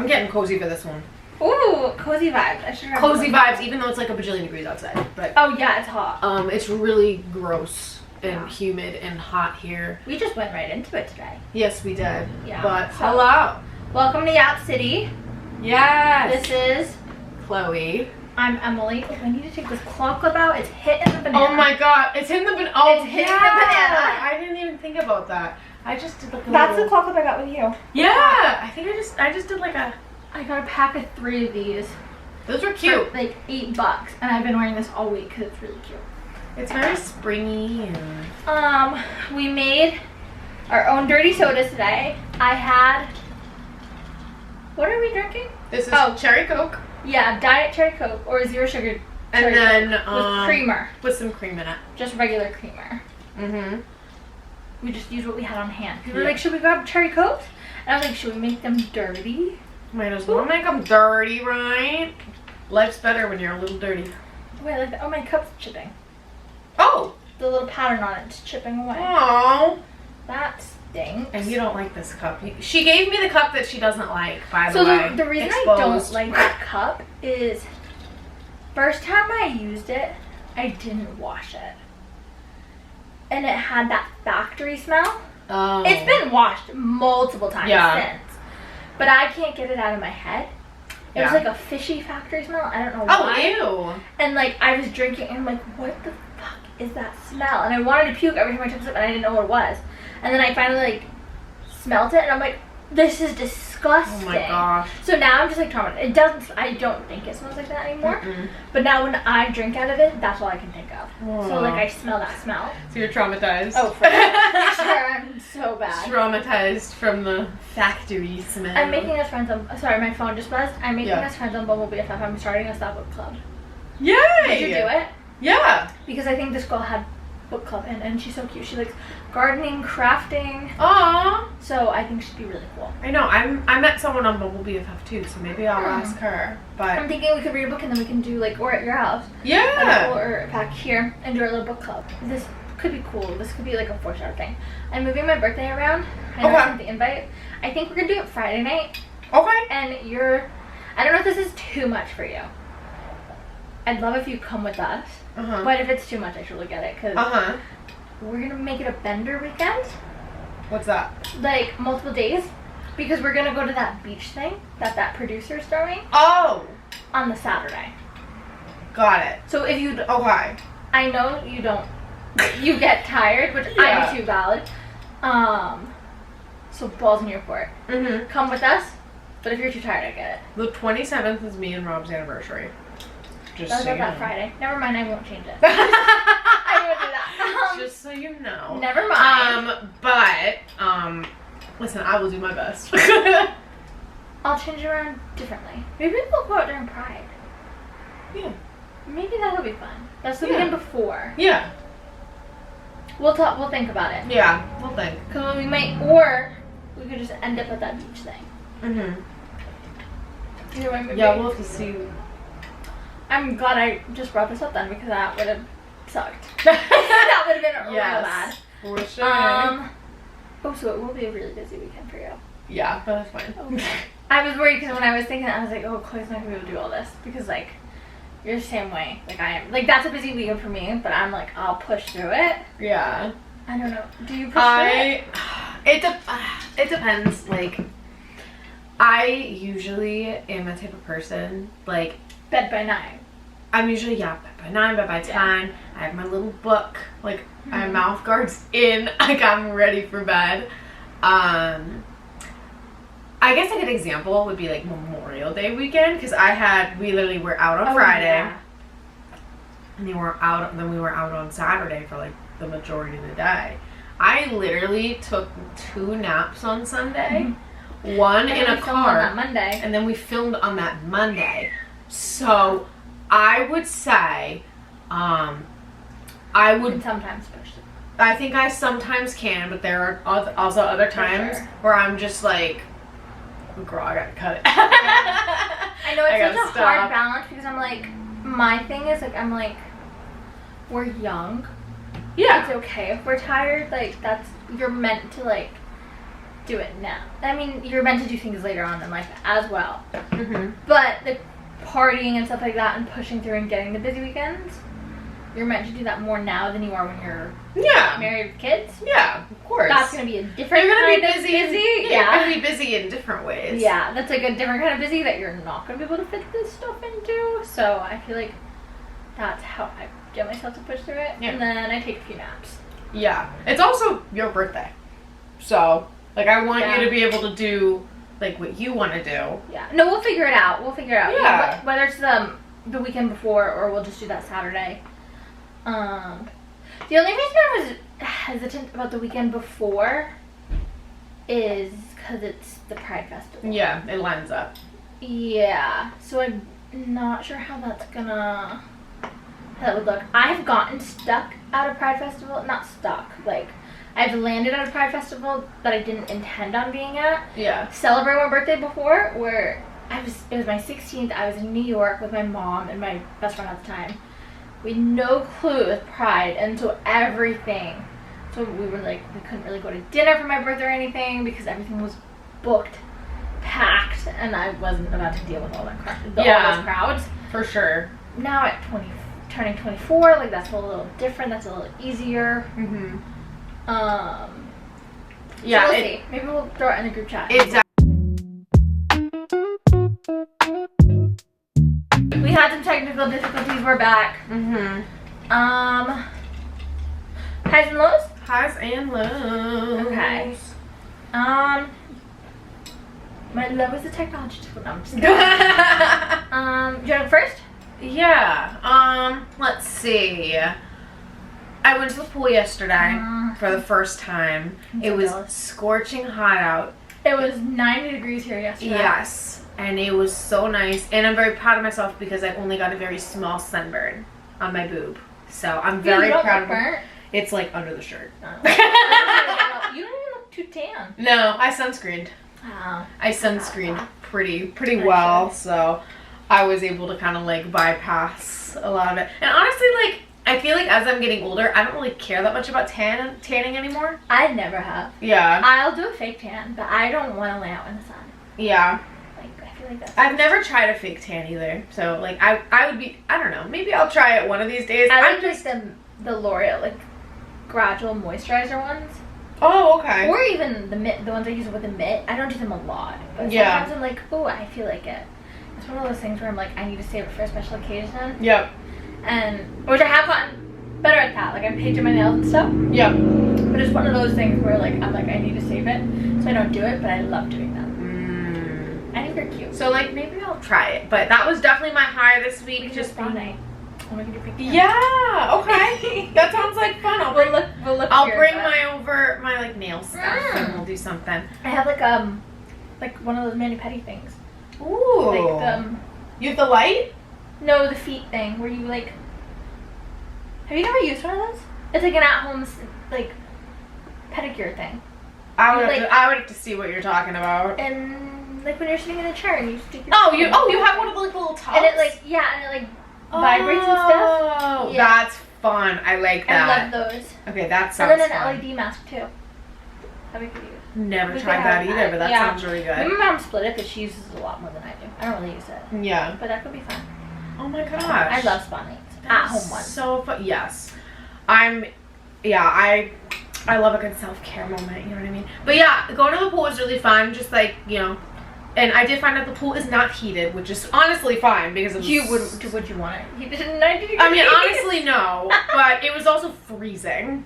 I'm getting cozy for this one. Ooh, cozy vibes. I should Cozy vibes, even though it's like a bajillion degrees outside. But oh yeah, it's hot. it's really gross and humid and hot here. We just went right into it today. Yes, we did. Yeah. But So, hello. welcome to Yap City. Yes. This is Chloe. I'm Emily. Oh, I need to take this claw clip out. It's hitting the banana. Oh my god, it's in the banana. Oh, it's hitting the banana. I didn't even think about that. I just did like a That's little... the claw clip I got with you. Yeah, I think I just did like a... I got a pack of 3 of these. Those are cute. For like $8, and I've been wearing this all week because it's really cute. It's very springy and... We made our own dirty sodas today. I had... What are we drinking? This is cherry Coke. Yeah, diet cherry Coke or 0 sugar And cherry then Coke with creamer. With some cream in it. Just regular creamer. Mm-hmm. We just used what we had on hand. People were like, should we grab cherry Cokes? And I was like, should we make them dirty? Might as well make them dirty, right? Life's better when you're a little dirty. Wait, like that. Oh, my cup's chipping. Oh! The little pattern on it's chipping away. Oh! That stinks. And you don't like this cup. She gave me the cup that she doesn't like, by the way. So the reason I don't like that cup is first time I used it, I didn't wash it. And it had that factory smell. Oh. It's been washed multiple times since. But I can't get it out of my head. It was like a fishy factory smell. I don't know why. Oh, ew. And like I was drinking and I'm like, what the fuck is that smell? And I wanted to puke every time I took a sip and I didn't know what it was. And then I finally like smelled it and I'm like, this is disgusting. Oh my gosh. So now I'm just like traumatized. I don't think it smells like that anymore. But now when I drink out of it, that's all I can think of. Aww. So like I smell that smell. So you're traumatized? Oh, for sure. I'm so bad. Traumatized from the factory smell. I'm making us friends on, sorry, my phone just buzzed. I'm making us friends on Bumble BFF. I'm starting a stop book club. Yay! Did you do it? Yeah. Because I think this girl had book club and she's so cute. She likes gardening, crafting. Aww. So I think she'd be really cool. I know. I met someone on Bumble BFF too, so maybe I'll ask her. But I'm thinking we could read a book and then we can do like, or at your house. Yeah. Or back here and do our little book club. This could be cool. This could be like a 4-star thing. I'm moving my birthday around. I know I sent the invite. I think we're gonna do it Friday night. Okay. And I don't know if this is too much for you. I'd love if you come with us. But if it's too much, I should look at it because we're gonna make it a bender weekend. What's that? Like multiple days, because we're gonna go to that beach thing that producer's throwing. Oh. On the Saturday. Got it. So if you okay, I know you don't. You get tired, which I do too, valid. So balls in your court. Come with us, but if you're too tired, I get it. The 27th is me and Rob's anniversary. Just so that Friday. Never mind, I won't change it. I won't do that. Just so you know. Never mind. Listen, I will do my best. I'll change it around differently. Maybe we'll go out during Pride. Yeah. Maybe that'll be fun. That's the weekend before. Yeah. We'll talk. We'll think about it. Yeah, we'll think. Cause we might, or we could just end up at that beach thing. Yeah, we'll have to see. I'm glad I just brought this up then because that would have sucked. That would have been real bad. For sure. Oh, so it will be a really busy weekend for you. Yeah, but that's fine. Okay. I was worried because when I was thinking that, I was like, oh, Chloe's not going to be able to do all this because, like, you're the same way. Like, I am. Like, that's a busy weekend for me, but I'm like, I'll push through it. Yeah. I don't know. Do you push through it? It depends. Like, I usually am a type of person, like... Bed by 9. I'm usually, bed by 9, bed by 10. Yeah. I have my little book. Like, I have mouth guards in. Like, I'm ready for bed. I guess a good example would be, like, Memorial Day weekend. Because we literally were out on Friday. Yeah. And then we were out on Saturday for, like, the majority of the day. I literally took 2 naps on Sunday. One in a car. On that Monday. And then we filmed on that Monday. So, I would say, I would... You can sometimes push it. I think I sometimes can, but there are also other times where I'm just like, oh, girl, I gotta cut it. I know it's such a hard balance because I'm like, my thing is like, I'm like, we're young. Yeah. It's okay if we're tired. Like, you're meant to like, do it now. I mean, you're meant to do things later on in life as well. Mm-hmm. But the partying and stuff like that and pushing through and getting the busy weekends, you're meant to do that more now than you are when you're married with kids. Yeah, of course. That's going to be a different you're kind be of busy. busy. You're going to be busy in different ways. Yeah, that's like a different kind of busy that you're not going to be able to fit this stuff into. So I feel like that's how I get myself to push through it. Yeah. And then I take a few naps. Yeah. It's also your birthday. So, like, I want you to be able to do, like, what you want to do. Yeah. No, we'll figure it out. Yeah. Whether it's the weekend before or we'll just do that Saturday. The only reason I was hesitant about the weekend before is because it's the Pride Festival. Yeah, it lines up. Yeah. So I'm not sure how that would look. I've gotten stuck at a Pride Festival. Not stuck, like, I've landed at a Pride Festival that I didn't intend on being at. Yeah. Celebrating my birthday before, where it was my 16th. I was in New York with my mom and my best friend at the time. We had no clue with Pride, and so everything. So we were like, we couldn't really go to dinner for my birthday or anything because everything was booked, packed, and I wasn't about to deal with all that crowd. All those crowds. For sure. Now at turning 24, like, that's a little different. That's a little easier. Mm-hmm. Yeah, so we'll see. Maybe we'll throw it in the group chat. We had some technical difficulties. We're back. Mm-hmm. Highs and lows? Highs and lows. Okay. My low is the technology tool. No, I'm just kidding. Do you want to go first? Yeah. Let's see. I went to the pool yesterday for the first time. It was scorching hot out. It was 90 degrees here yesterday. Yes. And it was so nice. And I'm very proud of myself because I only got a very small sunburn on my boob. So I'm very proud of it. It's like under the shirt. Oh. You don't even look too tan. No, I sunscreened. Oh. I sunscreened pretty well. So I was able to kind of like bypass a lot of it. And honestly, like, I feel like as I'm getting older, I don't really care that much about tanning anymore. I never have. Yeah. I'll do a fake tan, but I don't want to lay out in the sun. Yeah. Like, I feel like that's... I've never tried a fake tan either. So, like, I would be, I don't know, maybe I'll try it one of these days. I like just the L'Oreal, like, gradual moisturizer ones. Oh, okay. Or even the ones I use with the mitt. I don't do them a lot. But sometimes I'm like, oh, I feel like it. It's one of those things where I'm like, I need to save it for a special occasion. Yep. And which I have gotten better at that. Like, I'm painting my nails and stuff. Yep. But it's one of those things where, like, I'm like, I need to save it, so I don't do it. But I love doing them. I think they're cute. So, like, maybe I'll try it. But that was definitely my high this week. Just being night. Oh, we can do pink. Yeah. Okay. That sounds like fun. I'll bring my like nail stuff and we'll do something. I have like one of those mani-pedi things. Ooh. Like you have the light? No, the feet thing where you like. Have you never used one of those? It's like an at-home like pedicure thing. I would have to see what you're talking about. And like when you're sitting in a chair and you stick your you have one of the like, little tubs? And it like vibrates and stuff. Oh, yeah. That's fun. I like that. I love those. Okay, that sounds fun. And then fun. an LED mask too. That we could use. Never tried that either, but that sounds really good. My mom split it because she uses it a lot more than I do. I don't really use it. Yeah. But that could be fun. Oh my gosh. I love spa nights. At-home ones. So fun. Yes. I love a good self-care moment, you know what I mean? But yeah, going to the pool was really fun, just like, you know, and I did find out the pool is not heated, which is honestly fine because would you want it heated in 90 degrees? I mean, honestly, no, but it was also freezing.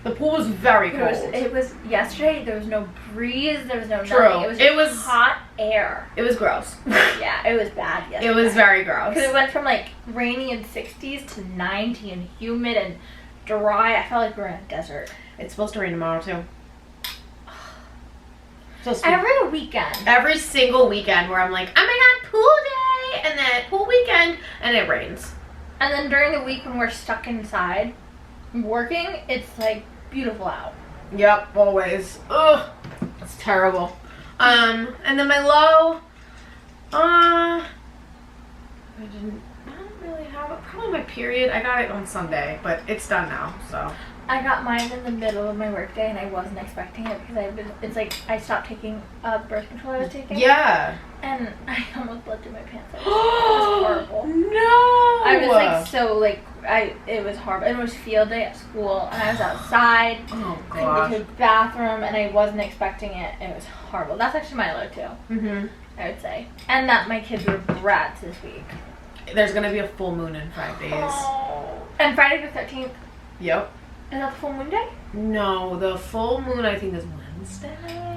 The pool was very cold. It was yesterday. There was no breeze. There was no nothing. It was hot air. It was gross. Yeah, it was bad yesterday. It was very gross. Because it went from like rainy and 60s to 90 and humid and dry. I felt like we were in a desert. It's supposed to rain tomorrow too. Every weekend. Every single weekend where I'm like, oh my god, pool day, and then pool weekend, and it rains. And then during the week when we're stuck inside working, it's like beautiful out. Yep, always. Ugh, it's terrible. And then my low, I don't really have it. Probably my period. I got it on Sunday, but it's done now, so. I got mine in the middle of my workday, and I wasn't expecting it because it's like I stopped taking birth control I was taking. Yeah. And I almost bled through my pants. It was horrible. No. I was like so like it was horrible. It was field day at school, and I was outside. Oh I gosh. went to the bathroom, and I wasn't expecting it. It was horrible. That's actually my low too. Mhm. I would say, and that my kids were brats this week. There's gonna be a full moon in 5 days. Oh. And Friday the 13th. Yep. Is that the full moon day? No, the full moon I think is Wednesday.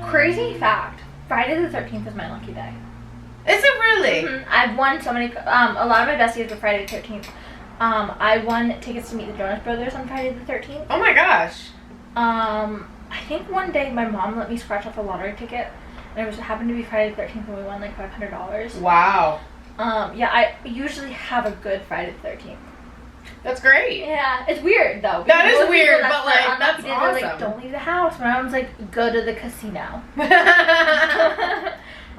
Crazy fact. Friday the 13th is my lucky day. Is it really? Mm-hmm. I've won so many. A lot of my besties were Friday the 13th. I won tickets to meet the Jonas Brothers on Friday the 13th. Oh my gosh. I think one day my mom let me scratch off a lottery ticket, and it happened to be Friday the 13th, and we won like $500. Wow. Yeah, I usually have a good Friday the 13th. That's great. Yeah, it's weird though. That is Most weird, people, but like that's they're awesome. like, don't leave the house. My mom's like, go to the casino.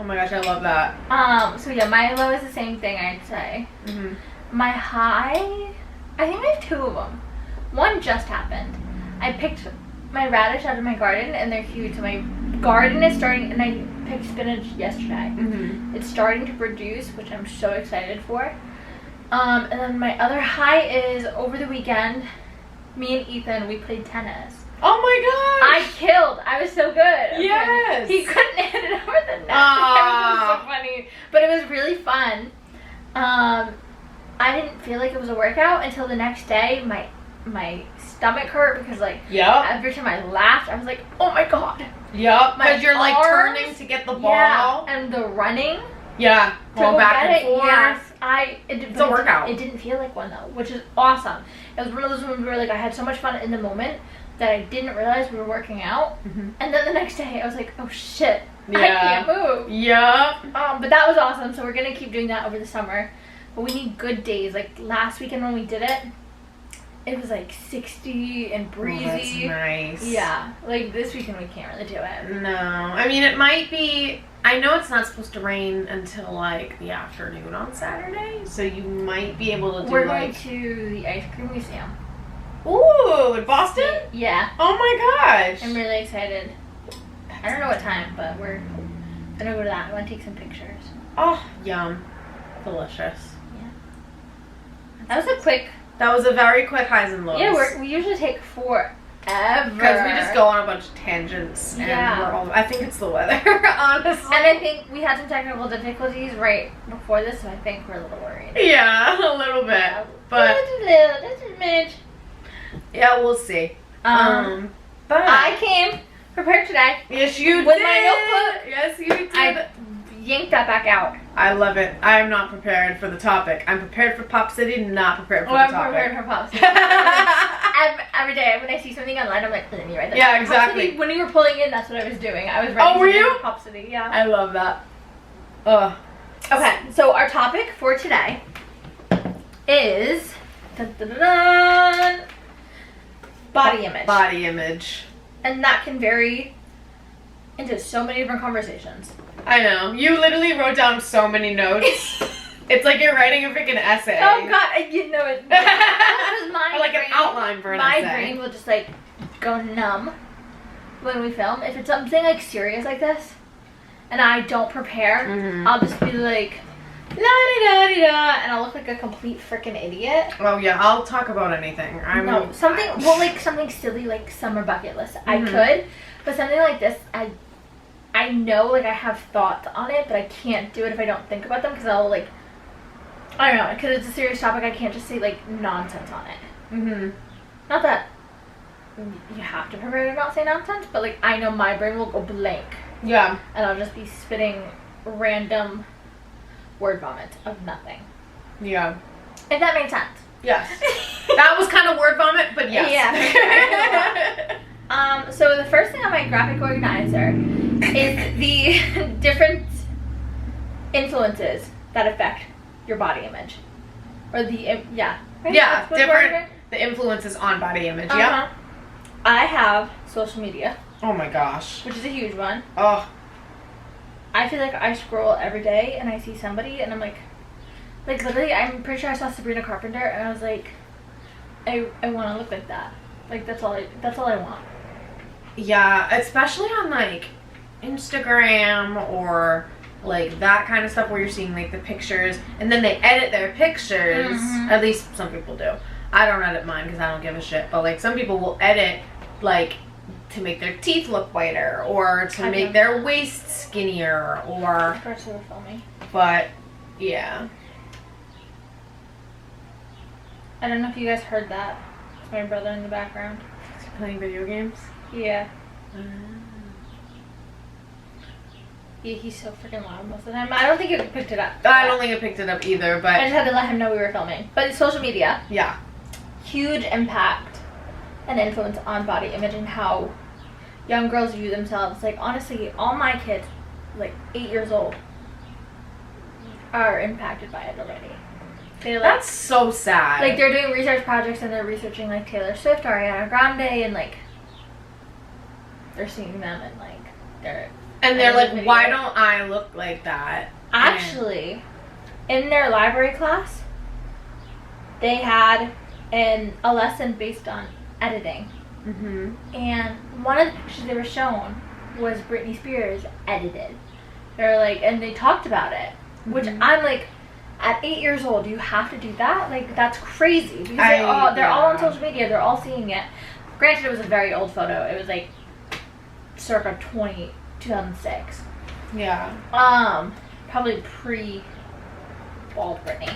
Oh my gosh, I love that. So yeah, my low is the same thing, I'd say. Mhm. My high, I think I have two of them. One just happened. I picked my radish out of my garden, and they're huge. So my garden is starting, and I picked spinach yesterday. Mhm. It's starting to produce, which I'm so excited for. And then my other high is over the weekend, me and Ethan, we played tennis. Oh my I gosh. killed. I was so good. Yes. He couldn't hit it over the net. Aww. It was so funny. But it was really fun. I didn't feel like it was a workout until the next day. My stomach hurt because like Yep. every time I laughed, I was like, oh my god. Yep. My Because you're like arms, turning to get the ball. Yeah, and the running. Yeah. To Going go back get and it, forth. yes. It's a workout. It didn't feel like one though, which is awesome. It was one of those ones where like I had so much fun in the moment that I didn't realize we were working out. Mhm. And then the next day I was like, oh shit, I Yeah. can't move. Yep. But that was awesome. So we're gonna keep doing that over the summer. But we need good days. Like last weekend when we did it, it was like 60 and breezy. Oh, that's nice. Yeah. Like this weekend we can't really do it. No. I mean, it might be. I know it's not supposed to rain until like the afternoon on Saturday, so you might be able to do We're like. going to the ice cream museum. Ooh, in Boston? Yeah. Oh my gosh. I'm really excited. I don't know what time, but we're gonna go to that. I want to take some pictures. Oh, yum. Delicious. That was a quick. That was a very quick highs and lows. Yeah, we usually take forever. Because we just go on a bunch of tangents and Yeah. we're all. I think it's the weather, honestly. And I think we had some technical difficulties right before this, so I think we're a little worried. Yeah, a little bit. But Just a minute. yeah, we'll see. But I came prepared today. yes, you with did. my notebook. Yes, you did. I yanked that back out. I love it. I am not prepared for the topic. I'm prepared for Pop City, not prepared for Oh, the I'm topic. prepared for Pop City. every day when I see something online, I'm like, let me write that Yeah, down. Pop exactly. City, when you were pulling in, that's what I was doing. I was writing. Oh, were something you? for Pop City, yeah. I love that. Ugh. Okay, so our topic for today is dun, dun, dun, dun, body image. Body image. And that can vary into so many different conversations. I know. You literally wrote down so many notes. It's like you're writing a freaking essay. Oh god, you know it. My Or like an brain, outline for an my essay. brain will just like go numb when we film. If it's something like serious like this and I don't prepare, Mhm. I'll just be like la di da di da, and I'll look like a complete freaking idiot. Oh yeah, I'll talk about anything. No, something well, like something silly like summer bucket list. I Mhm. could, but something like this, I know like I have thoughts on it, but I can't do it if I don't think about them because I'll like I don't know, because it's a serious topic. I can't just say like nonsense on it. Mhm. Not that you have to prepare to not say nonsense, but like I know my brain will go blank Yeah. and I'll just be spitting random word vomit of nothing. Yeah. If that made sense. Yes. That was kind of word vomit, but yes. Yeah. So the first thing on my graphic organizer is the different influences that affect your body image, or the right? Yeah, That's what we're different. The influences on body image. Uh-huh. Yeah. I have social media, Oh my gosh. which is a huge one. Oh. I feel like I scroll every day and I see somebody and I'm like literally, I'm pretty sure I saw Sabrina Carpenter and I was like, I want to look like that. Like that's all I want. Yeah, especially on like Instagram or like that kind of stuff where you're seeing like the pictures and then they edit their pictures. Mm-hmm. At least some people do. I don't edit mine because I don't give a shit. But like some people will edit like to make their teeth look whiter or to make their waist skinnier or. But yeah. I don't know if you guys heard that. It's my brother in the background. Is he playing video games? Yeah. Yeah, he's so freaking loud most of the time. I don't think it picked it up. I don't think it picked it up either, but... I just had to let him know we were filming. But social media. Yeah. Huge impact and influence on body image and how young girls view themselves. Like, honestly, all my kids, like 8 years old, are impacted by it already. Like, that's so sad. Like, they're doing research projects and they're researching, like, Taylor Swift, Ariana Grande, and, like, they're seeing them and, like, they're... And they're like, why don't I look like that? Actually, in their library class, they had a lesson based on editing. Mm-hmm. And one of the pictures they were shown was Britney Spears edited. They're like, and they talked about it, which I'm like, at 8 years old, do you have to do that? Like, that's crazy. Because they're all on social media. They're all seeing it. Granted, it was a very old photo. It was like circa 2006. Yeah. Probably pre-bald Britney.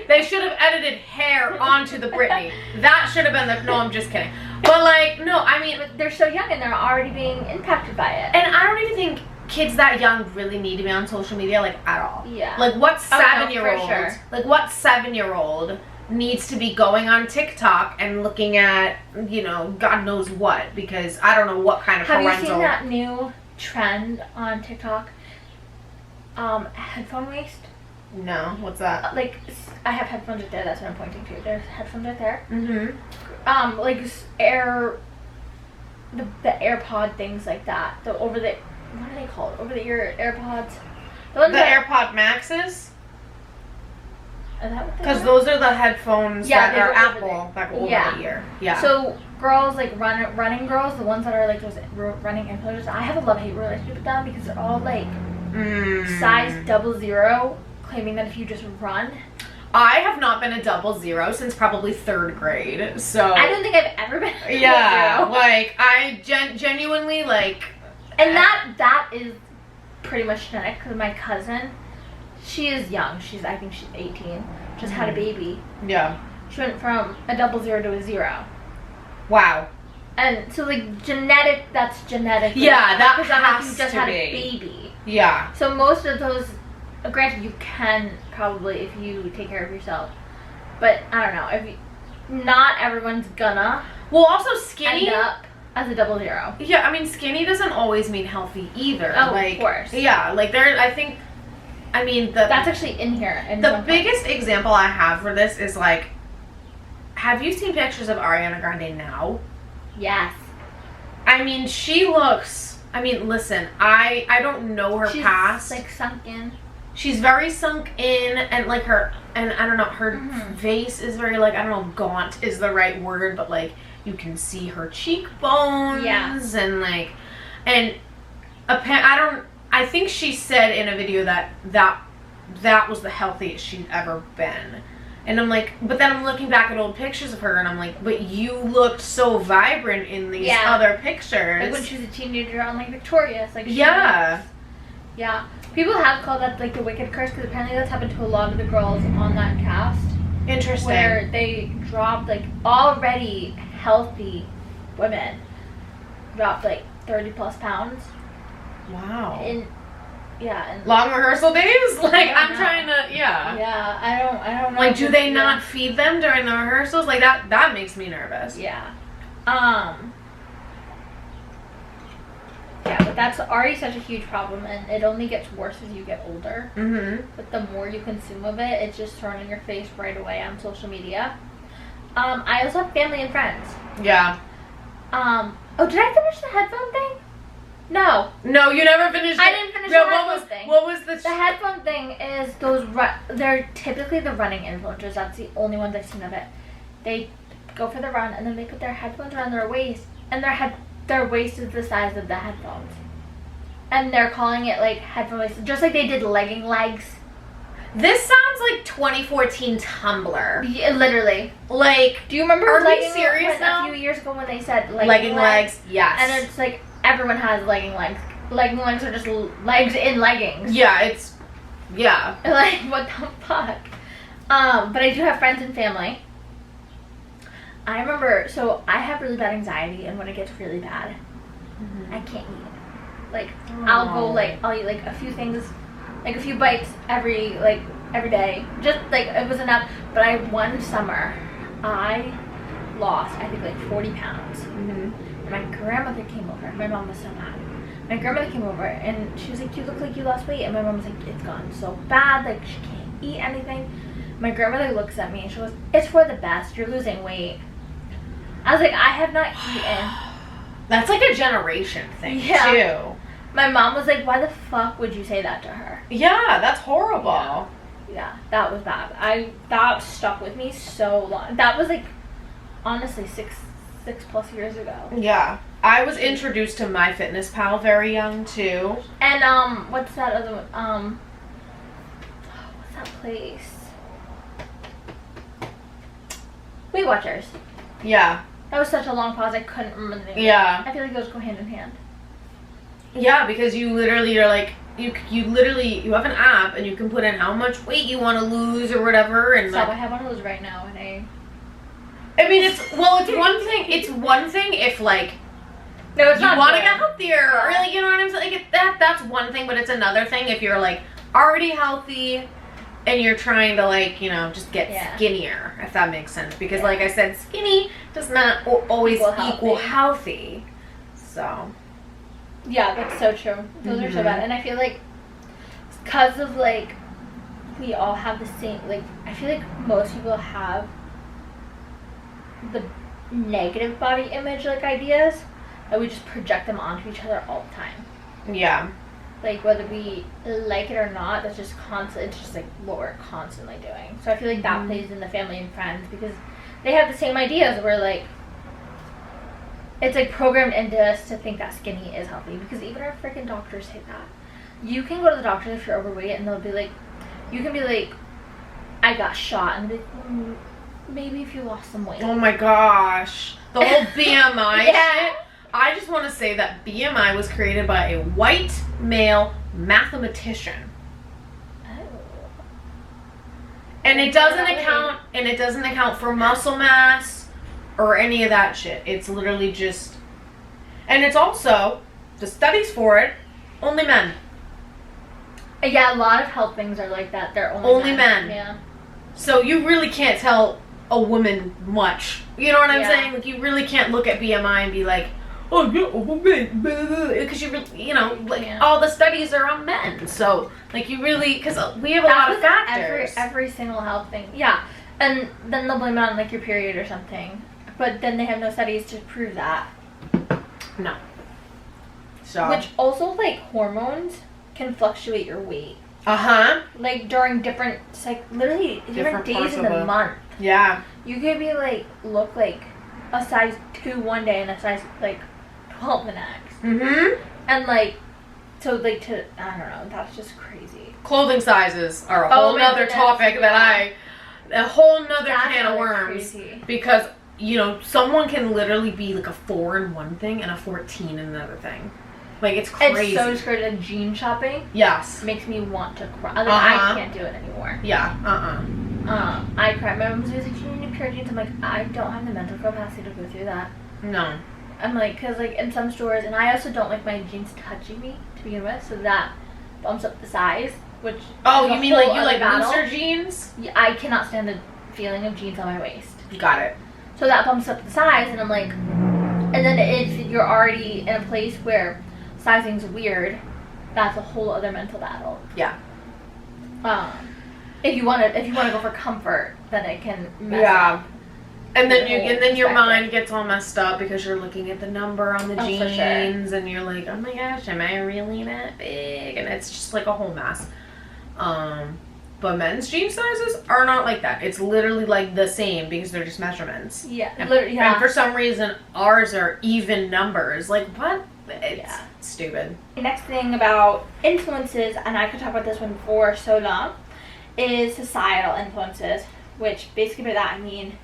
They should have edited hair onto the Britney. That should have been the... No, I'm just kidding. But, like, no, I mean... But they're so young and they're already being impacted by it. And I don't even think kids that young really need to be on social media, like, at all. Yeah. Like, what 7-year-old... for sure. Like, what 7-year-old needs to be going on TikTok and looking at, you know, God knows what, because I don't know what kind of parental... Have you seen that new trend on TikTok? Headphone waist? No, what's that? Like, I have headphones right there, that's what I'm pointing to. There's headphones right there. Mm-hmm. Like, the AirPod things like that. The what are they called? Over-the-ear AirPods? The AirPod Maxes? Is that what they Because are? those are the headphones that are Apple there. that go over the ear. Yeah. So girls, like running girls, the ones that are like those running influencers, I have a love-hate relationship with them because they're all like size 00, claiming that if you just run. I have not been a 00 since probably 3rd grade, so... I don't think I've ever been a 00. Like, I genuinely, like... And that is pretty much genetic, because my cousin, she is young. I think she's 18. Just had a baby. Yeah. She went from a 00 to a 0. Wow. And so, like, that's genetic. Yeah, that because has you just to had be. a baby. Yeah. So most of those, granted, you can probably if you take care of yourself, but I don't know. Not everyone's gonna. Well, also skinny. End up as a 00. Yeah, I mean, skinny doesn't always mean healthy either. Oh, like, of course. Yeah, like that's actually in here. The biggest example I have for this is like, have you seen pictures of Ariana Grande now? Yes. I mean, she looks... I mean, listen, I don't know her past. She's, like, sunk in. She's very sunk in, and, like, her... And, I don't know, her face is very, like, I don't know, gaunt is the right word, but, like, you can see her cheekbones. Yeah. And, like... And... I think she said in a video that was the healthiest she'd ever been. And I'm like, but then I'm looking back at old pictures of her and I'm like, but you looked so vibrant in these other pictures. Like when she was a teenager on like Victorious. Like yeah. Yeah. People have called that like the wicked curse because apparently that's happened to a lot of the girls on that cast. Interesting. Where they dropped like already healthy women dropped like 30 plus pounds. Wow. And long rehearsal days? Like, I'm trying to, Yeah, I don't know. Like, do they not feed them during the rehearsals? Like, that makes me nervous. Yeah. Yeah, but that's already such a huge problem, and it only gets worse as you get older. Mm-hmm. But the more you consume of it, it's just thrown in your face right away on social media. I also have family and friends. Yeah. Oh, did I finish the headphone thing? No. No, you never finished it. I didn't finish the headphone thing. What was the... The headphone thing is those... They're typically the running influencers. That's the only ones I've seen of it. They go for the run, and then they put their headphones around their waist, and their waist is the size of the headphones. And they're calling it, like, headphone waist, just like they did legging legs. This sounds like 2014 Tumblr. Yeah, literally. Like, do you remember are we serious now? A few years ago when they said legging legs? Yes. And it's like, everyone has legging legs. Legging legs are just legs in leggings. Yeah, yeah. Like, what the fuck? But I do have friends and family. I remember, so I have really bad anxiety, and when it gets really bad, I can't eat. Like, I'll eat, like, a few things, like, a few bites every day. Just, like, it was enough. But one summer, I lost, I think, like, 40 pounds. And my grandmother came over. My mom was so mad. My grandmother came over, and she was like, you look like you lost weight. And my mom was like, it's gone so bad. Like, she can't eat anything. My grandmother looks at me, and she goes, it's for the best. You're losing weight. I was like, I have not eaten. That's like a generation thing, too. My mom was like, why the fuck would you say that to her? Yeah, that's horrible. Yeah, that was bad. That stuck with me so long. That was, like, honestly, six plus years ago. Yeah. I was introduced to MyFitnessPal very young, too. And, what's that other one? What's that place? Weight Watchers. Yeah. That was such a long pause, I couldn't remember the name. Yeah. I feel like those go hand in hand. Yeah, because you literally are like, you have an app, and you can put in how much weight you want to lose or whatever, and So like, I have one of those right now, and I mean, it's one thing if, like, no, it's you not want to good. get healthier, or, like, you know what I'm saying? Like, that's one thing, but it's another thing if you're, like, already healthy and you're trying to, like, you know, just get skinnier, if that makes sense. Because, like I said, skinny does not always equal healthy. So. Yeah, that's so true. Those are so bad. And I feel like, because of, like, we all have the same, like, I feel like most people have the negative body image, like, ideas, and we just project them onto each other all the time. Yeah. Like, whether we like it or not, that's just constant. It's just, like, what we're constantly doing. So I feel like that plays in the family and friends, because they have the same ideas where, like, it's, like, programmed into us to think that skinny is healthy, because even our freaking doctors say that. You can go to the doctor if you're overweight, and they'll be like, you can be like, I got shot, and they'll be like, maybe if you lost some weight. Oh my gosh. The whole BMI shit. I just want to say that BMI was created by a white male mathematician. Oh. And it doesn't account for muscle mass or any of that shit. It's literally just, and it's also, the studies for it, only men. Yeah, a lot of health things are like that. They're only men. Yeah. So you really can't tell a woman much. You know what I'm saying? Like, you really can't look at BMI and be like, oh, you're overweight, because you really, you know, like, all the studies are on men. So, like, you really, because we have a lot of factors. Every single health thing. Yeah. And then they'll blame it on, like, your period or something. But then they have no studies to prove that. No. So. Which also, like, hormones can fluctuate your weight. Like, during different, literally different days in the month. Yeah. You could be, like, look like a size 2 one day and a size, like, 12 the next. And, like, so, like, I don't know, that's just crazy. Clothing sizes are a whole nother topic a whole nother can of worms. Crazy. Because, you know, someone can literally be, like, a 4 in one thing and a 14 in another thing. Like, it's crazy. It's so scary. Like, jean shopping. Yes. Makes me want to cry. Like, I can't do it anymore. Yeah. I cry. My mom's always like, you need new pair of jeans. I'm like, I don't have the mental capacity to go through that. No. I'm like, because, like, in some stores, and I also don't like my jeans touching me to begin with, so that bumps up the size, which. Oh, you mean like you like looser jeans? Yeah, I cannot stand the feeling of jeans on my waist. Got it. So that bumps up the size, and I'm like, and then if you're already in a place where sizing's weird, that's a whole other mental battle. Yeah. If you want to go for comfort, then it can mess up. And then your mind gets all messed up because you're looking at the number on the jeans, and you're like, oh my gosh, am I really that big? And it's just like a whole mess. But But men's jean sizes are not like that. It's literally like the same because they're just measurements. Yeah, literally. Yeah. And for some reason, ours are even numbers. Like, what? It's stupid. The next thing about influences, and I could talk about this one for so long, is societal influences, which basically by that I mean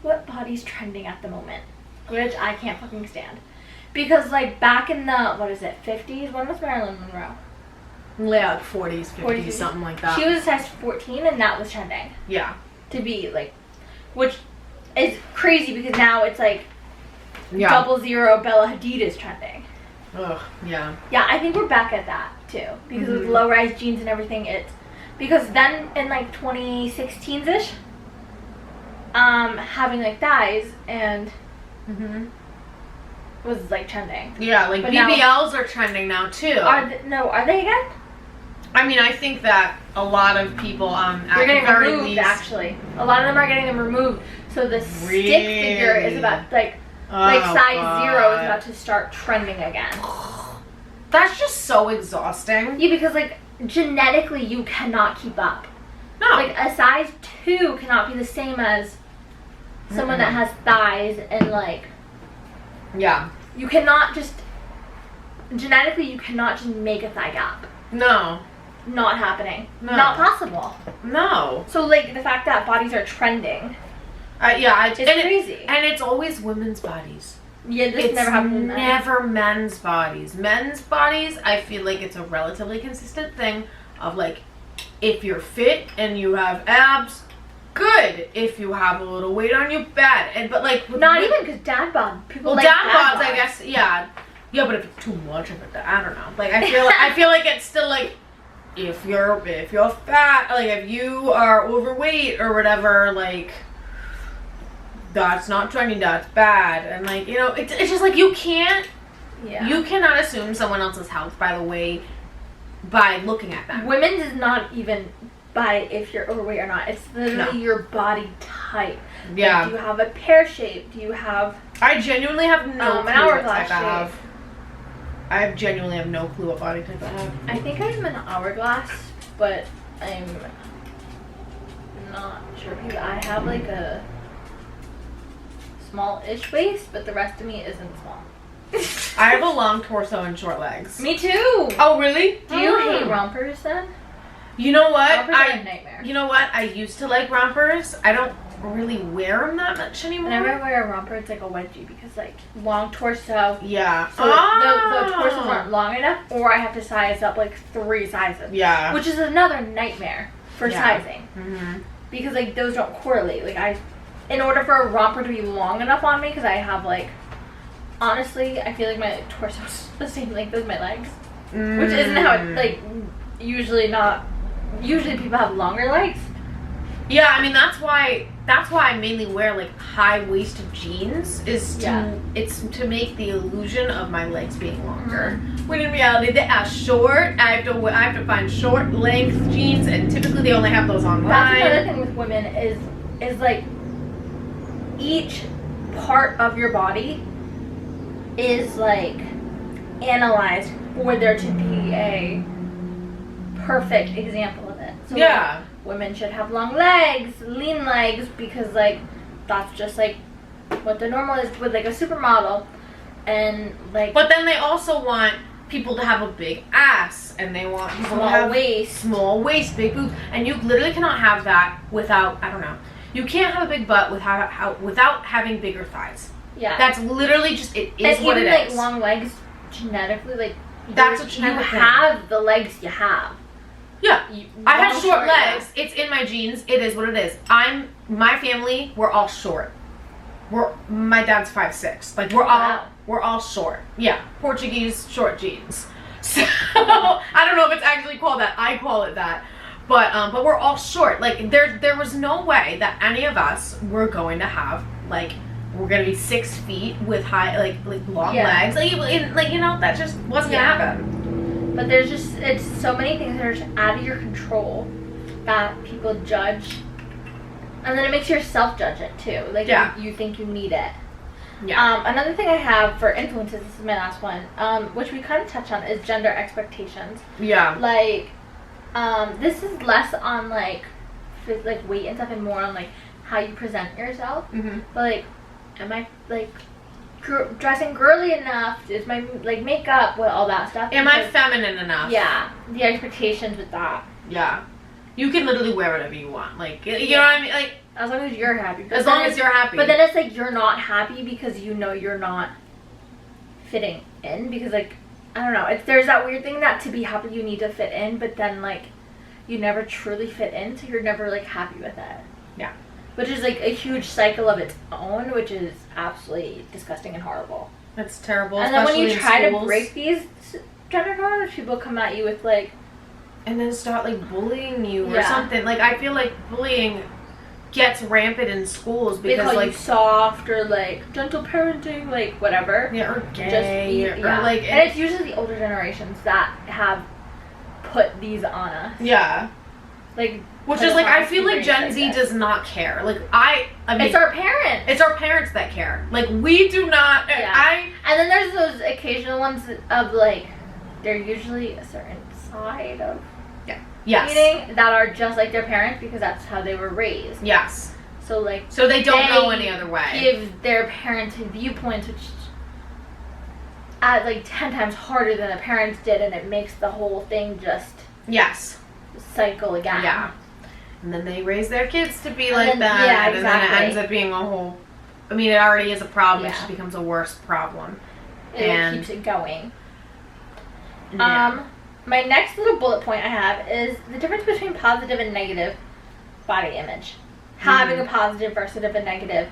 what body's trending at the moment, which I can't fucking stand. Because, like, back in the, 50s? When was Marilyn Monroe? Yeah, 40s, 50s, something like that. She was a size 14, and that was trending. Yeah. To be, like, which is crazy because now it's, like, 00 Bella Hadid is trending. Ugh, yeah. Yeah, I think we're back at that, too. Because with low-rise jeans and everything, it's... Because then, in, like, 2016-ish, having, like, thighs and... was, like, trending. Yeah, like, but BBLs are trending now, too. Are they again? I mean, I think that a lot of people, they're getting removed, actually. A lot of them are getting them removed. So the stick figure is about, like size 0 is about to start trending again. That's just so exhausting. Yeah, because, like, genetically you cannot keep up. No. Like, a size 2 cannot be the same as someone that has thighs and, like... Yeah. You cannot just... Genetically, you cannot just make a thigh gap. No. Not happening. No. Not possible. No. So, like, the fact that bodies are trending... it's crazy. And it's always women's bodies. Yeah, this never happens with men. Never men's bodies. Men's bodies, I feel like it's a relatively consistent thing of, like, if you're fit and you have abs, good. If you have a little weight on you, bad. But, like... Not even because dad bod. People like dad bods, I guess, yeah. Yeah, but if it's too much of it, I don't know. Like, I feel like it's still, like, if you're fat, like, if you are overweight or whatever, like, that's not trending, that's bad. And, like, you know, it's just, like, you cannot assume someone else's health by looking at them. Women's is not even by if you're overweight or not. It's literally your body type. Yeah. Like, do you have a pear shape? Do you have... I genuinely have no clue what type shape. I have. I genuinely have no clue what body type I have. I think I'm an hourglass, but I'm not sure because I have, like, a small-ish waist, but the rest of me isn't small. I have a long torso and short legs. Me too. Oh, really? Do you hate rompers then? You know what? Rompers are a nightmare. You know what? I used to like rompers. I don't really wear them that much anymore. Whenever I wear a romper, it's like a wedgie because, like, long torso. Yeah. So the torsos aren't long enough, or I have to size up like 3 sizes. Yeah. Which is another nightmare for sizing. Mm-hmm. Because, like, those don't correlate. Like, in order for a romper to be long enough on me, because I have, like, honestly, I feel like my torso's the same length as my legs. Which isn't how it, like, usually people have longer legs. Yeah, I mean, that's why I mainly wear, like, high-waisted jeans, is to make the illusion of my legs being longer. When in reality, they are short. I have to find short length jeans, and typically they only have those online. That's another thing with women is like, each part of your body is, like, analyzed for there to be a perfect example of it. So, like, women should have long legs, lean legs, because, like, that's just, like, what the normal is with, like, a supermodel. And, like... But then they also want people to have a big ass, and they want people to have small waist, big boobs, and you literally cannot have that without, I don't know, you can't have a big butt without having bigger thighs. Yeah. That's literally just, it is and what it is. And even, like, long legs, genetically, like, that's a genetic thing. You have the legs you have. Yeah, I have short legs. It's in my genes. It is what it is. My family, we're all short. My dad's 5'6". Like, we're all short. Yeah, Portuguese short jeans. So I don't know if it's actually called that. I call it that. But we're all short. Like, there was no way that any of us were going to have, like, we're gonna be 6 feet with high, like long legs. Like, you know, that just wasn't gonna happen. But it's so many things that are just out of your control that people judge. And then it makes yourself judge it too. Like, you think you need it. Yeah. Another thing I have for influences, this is my last one, which we kind of touched on, is gender expectations. Yeah. Like, This is less on like weight and stuff, and more on like how you present yourself. But like, am I like dressing girly enough? Is my like makeup, all that stuff? Am I feminine enough? Yeah, the expectations with that. Yeah, you can literally wear whatever you want. Like, you know what I mean? Like, as long as you're happy. As long as you're happy. But then it's like you're not happy because you know you're not fitting in, because like, I don't know, there's that weird thing that to be happy you need to fit in, but then like you never truly fit in, so you're never like happy with it. Yeah. Which is like a huge cycle of its own, which is absolutely disgusting and horrible. That's terrible. And then when you try to break these gender norms, people come at you with like, and then start like bullying you or something. Like, I feel like bullying gets rampant in schools because they call like you soft or like gentle parenting, like whatever. Yeah, or gay, or like, and it's usually the older generations that have put these on us. Yeah. Like, which is like, I feel like Gen Z does not care. Like, I mean, it's our parents. It's our parents that care. Like, we do not. Yeah. And then there's those occasional ones of like, they're usually a certain side of eating that are just like their parents because that's how they were raised. Yes. So like, so they don't know any other way. Give their parents viewpoints which add like 10 times harder than the parents did, and it makes the whole thing just cycle again. Yeah. And then they raise their kids to be like that. Yeah, exactly. And then it ends up being a whole, I mean, it already is a problem. It just becomes a worse problem. It keeps it going. Yeah. My next little bullet point I have is the difference between positive and negative body image. Having a positive versus a negative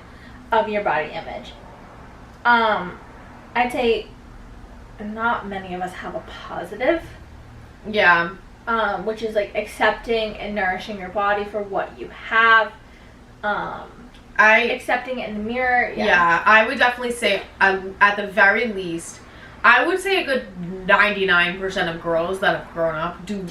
of your body image. I'd say not many of us have a positive. Yeah. Which is like accepting and nourishing your body for what you have. Accepting it in the mirror. Yeah, I would definitely say at the very least, I would say a good 99% of girls that have grown up do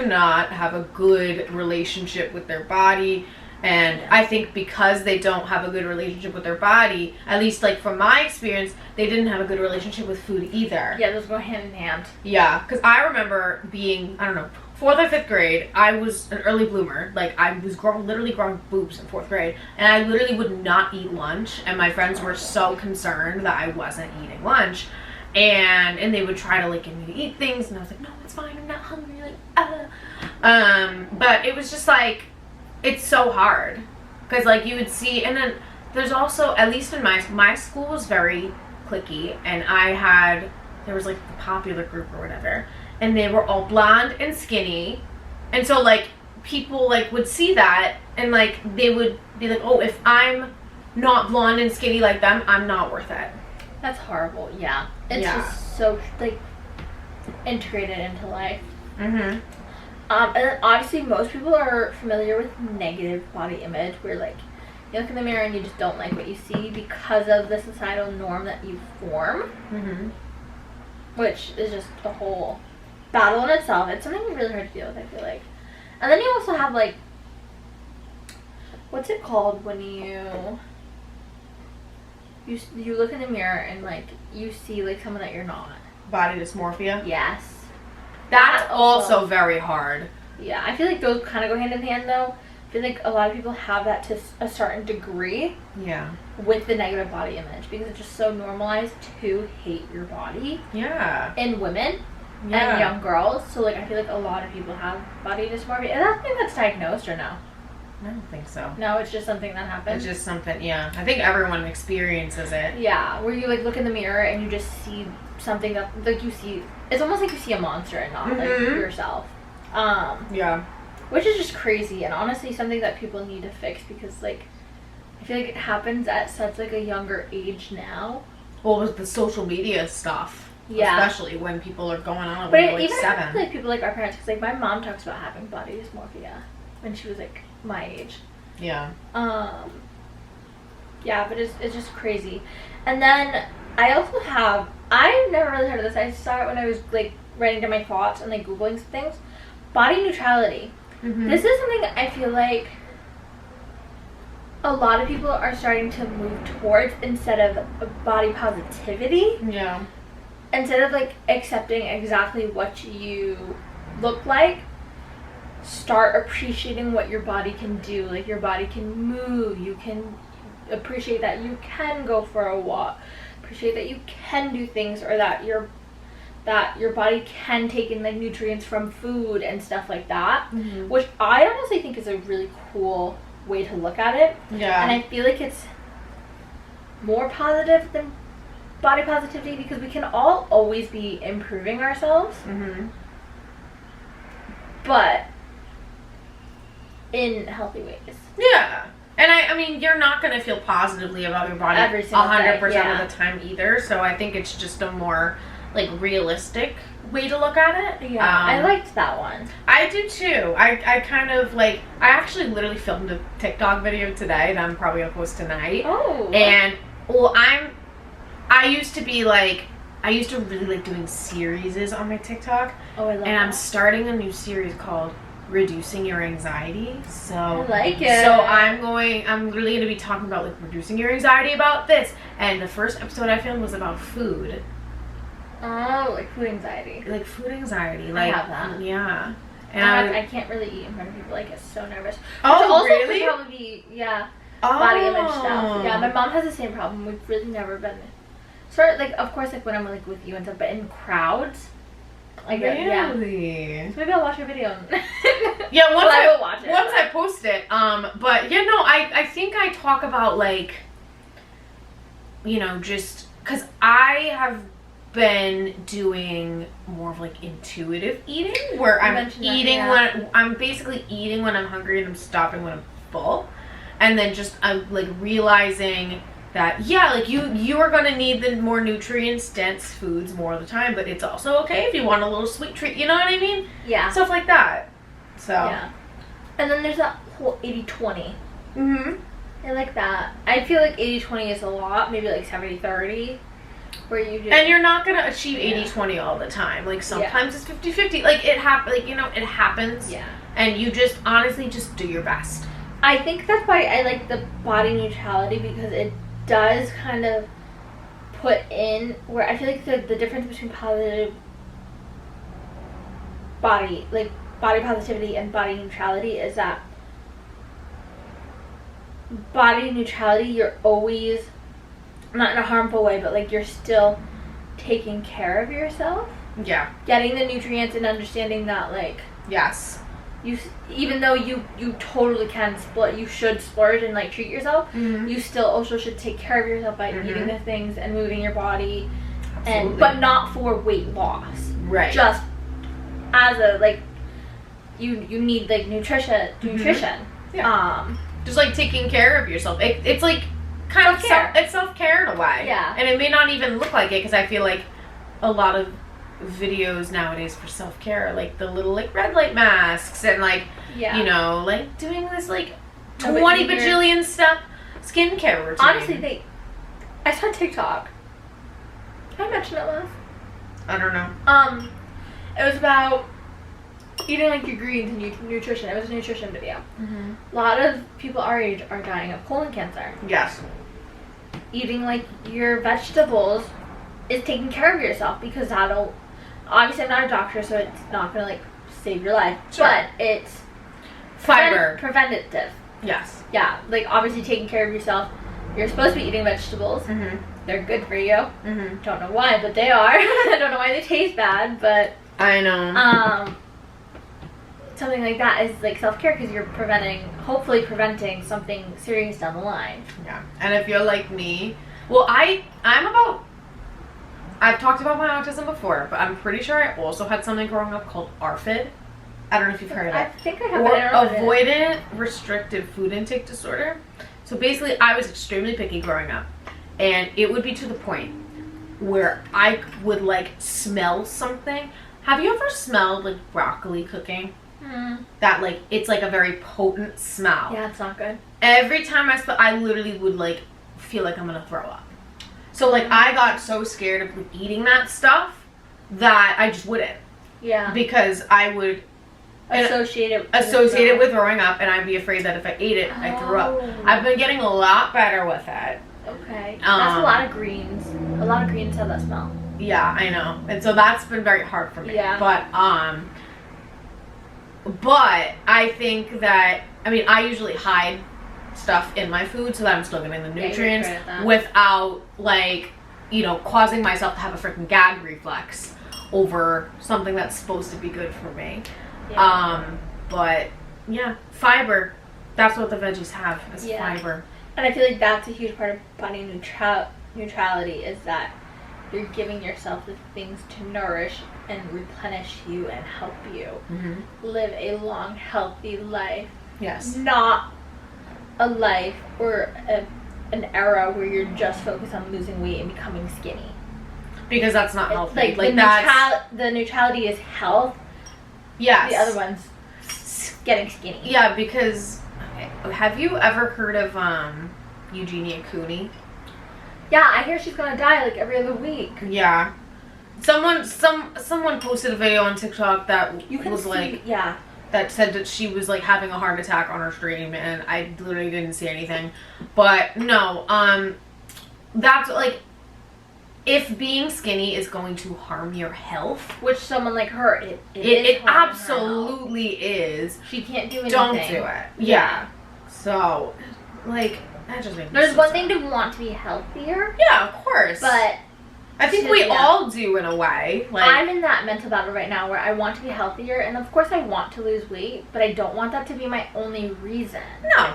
not have a good relationship with their body. And I think because they don't have a good relationship with their body, at least like from my experience, they didn't have a good relationship with food either. Yeah, those go hand in hand. Yeah, because I remember being, 4th or 5th grade, I was an early bloomer. Like, I was literally growing boobs in 4th grade. And I literally would not eat lunch. And my friends were so concerned that I wasn't eating lunch. And they would try to, like, get me to eat things. And I was like, no, it's fine. I'm not hungry. Like, But it was just, like, it's so hard. Because, like, you would see... And then there's also, at least in my school was very cliquey. And there was, like, the popular group or whatever. And they were all blonde and skinny. And so, like, people, like, would see that. And, like, they would be like, oh, if I'm not blonde and skinny like them, I'm not worth it. That's horrible, yeah. It's just so, like, integrated into life. And then, obviously, most people are familiar with negative body image. Where, like, you look in the mirror and you just don't like what you see because of the societal norm that you form. Which is just a whole... battle in itself. It's something really hard to deal with, I feel like. And then you also have like, what's it called when you look in the mirror and like you see like someone that you're not. Body dysmorphia. Yes. That's also very hard. Yeah, I feel like those kind of go hand in hand though. I feel like a lot of people have that to a certain degree. Yeah. With the negative body image because it's just so normalized to hate your body. Yeah. In women. And young girls, so like I feel like a lot of people have body dysmorphia. And I don't think that's diagnosed or no. I don't think so. No, it's just something that happens. It's just something, yeah. I think everyone experiences it. Yeah, where you like look in the mirror and you just see something that like you see. It's almost like you see a monster and not like yourself. Yeah. Which is just crazy and honestly something that people need to fix because like I feel like it happens at such like a younger age now. Well, with the social media stuff. Yeah. Especially when people are going on when they're like 7. Like people like our parents, because like my mom talks about having body dysmorphia when she was like my age. Yeah. Yeah, but it's just crazy. And then I also I've never really heard of this. I saw it when I was like writing down my thoughts and like Googling some things. Body neutrality. This is something I feel like a lot of people are starting to move towards instead of body positivity. Yeah. instead of like accepting exactly what you look like, start appreciating what your body can do. Like your body can move. You can appreciate that you can go for a walk. Appreciate that you can do things, or that your body can take in like nutrients from food and stuff like that. Mm-hmm. Which I honestly think is a really cool way to look at it. Yeah. And I feel like it's more positive than body positivity, because we can all always be improving ourselves. Mm-hmm. But in healthy ways. Yeah. And I mean, you're not going to feel positively about your body 100% of the time either. So I think it's just a more like realistic way to look at it. Yeah, I liked that one. I do too. I kind of like, I actually literally filmed a TikTok video today that I'm probably going to post tonight. Oh. And, well, I used to be like, I used to really like doing series on my TikTok. Oh, I love And that. I'm starting a new series called Reducing Your Anxiety. So I like it. So I'm really going to be talking about like reducing your anxiety about this. And the first episode I filmed was about food. Oh, like food anxiety. Like food anxiety. Like, I have that. Yeah. And I can't really eat in front of people. I get so nervous. Oh, Which also really? could probably be, Oh. body image stuff. Yeah, my mom has the same problem. We've really never been sort of like, of course, like when I'm like with you and stuff, but in crowds. Like, really? Yeah. So maybe I'll watch your video. Yeah, once I will watch it. Once I post it. But yeah, no, I think I talk about like, you know, just because I have been doing more of like intuitive eating, where I'm eating when I'm basically eating when I'm hungry and I'm stopping when I'm full, and then just I'm like realizing that like you are gonna need the more nutrients dense foods more of the time, but it's also okay if you want a little sweet treat, you know what I mean? Yeah. Stuff like that. So yeah. And then there's that whole 80-20. Mm-hmm. I like that. I feel like 80-20 is a lot, maybe like 70-30. Where you just, and you're not gonna achieve 80-20 all the time. Like sometimes it's 50-50. Like it it happens. Yeah. And you just honestly just do your best. I think that's why I like the body neutrality, because it does kind of put in where I feel like the difference between positive body positivity and body neutrality is that body neutrality, you're always, not in a harmful way, but like you're still taking care of yourself. Yeah. Getting the nutrients and understanding that like, yes, you, even though you totally can you should splurge and like treat yourself, mm-hmm. you still also should take care of yourself by mm-hmm. eating the things and moving your body. Absolutely. But not for weight loss. Right. Just as a like, you need like nutrition. Mm-hmm. Yeah. Just like taking care of yourself. It's like kind of it's self-care in a way. Yeah. And it may not even look like it, because I feel like a lot of videos nowadays for self-care, like the little like red light masks and like you know, like doing this like 20 bajillion step skincare routine. Honestly, I saw TikTok. Did I mention it last? I don't know. It was about eating like your greens and nutrition. It was a nutrition video. Mm-hmm. A lot of people our age are dying of colon cancer. Yes. Eating like your vegetables is taking care of yourself, because that'll, obviously I'm not a doctor, so it's not gonna like save your life, sure. but it's fiber preventative. Yes. Yeah, like obviously taking care of yourself. You're supposed to be eating vegetables. Mm-hmm. They're good for you. Mm-hmm. Don't know why, but they are. I don't know why they taste bad, but I know. Something like that is like self-care, because you're hopefully preventing something serious down the line. Yeah. And if you're like me, well, I've talked about my autism before, but I'm pretty sure I also had something growing up called ARFID. I don't know if you've heard of it. I think I have Or avoidant restrictive food intake disorder. So basically, I was extremely picky growing up, and it would be to the point where I would like smell something. Have you ever smelled like broccoli cooking? That like, it's like a very potent smell. Yeah, it's not good. Every time I literally would like feel like I'm gonna throw up. So like I got so scared of like, eating that stuff that I just wouldn't. Yeah. Because I would associate it with throwing up, and I'd be afraid that if I ate it, I threw up. I've been getting a lot better with it. Okay. That's a lot of greens. A lot of greens have that smell. Yeah, I know. And so that's been very hard for me. Yeah. But I think that, I mean, I usually hide stuff in my food so that I'm still getting the nutrients without, like, you know, causing myself to have a freaking gag reflex over something that's supposed to be good for me. Yeah. But yeah, fiber. That's what the veggies have, is fiber. And I feel like that's a huge part of body neutrality, is that you're giving yourself the things to nourish and replenish you and help you live a long, healthy life. Yes. Not a life or an era where you're just focused on losing weight and becoming skinny. Because that's not healthy. Like the neutrality is health. Yes. The other one's getting skinny. Yeah, because have you ever heard of Eugenia Cooney? Yeah, I hear she's gonna die like every other week. Yeah. Someone posted a video on TikTok that that said that she was like having a heart attack on her stream, and I literally didn't see anything. But no, that's like, if being skinny is going to harm your health, which someone like her, it absolutely is. She can't do anything. Don't do it. Yeah. So, like, that just makes me There's one thing to want to be healthier. Yeah, of course. But I think we all do in a way. Like, I'm in that mental battle right now where I want to be healthier, and of course I want to lose weight, but I don't want that to be my only reason. No.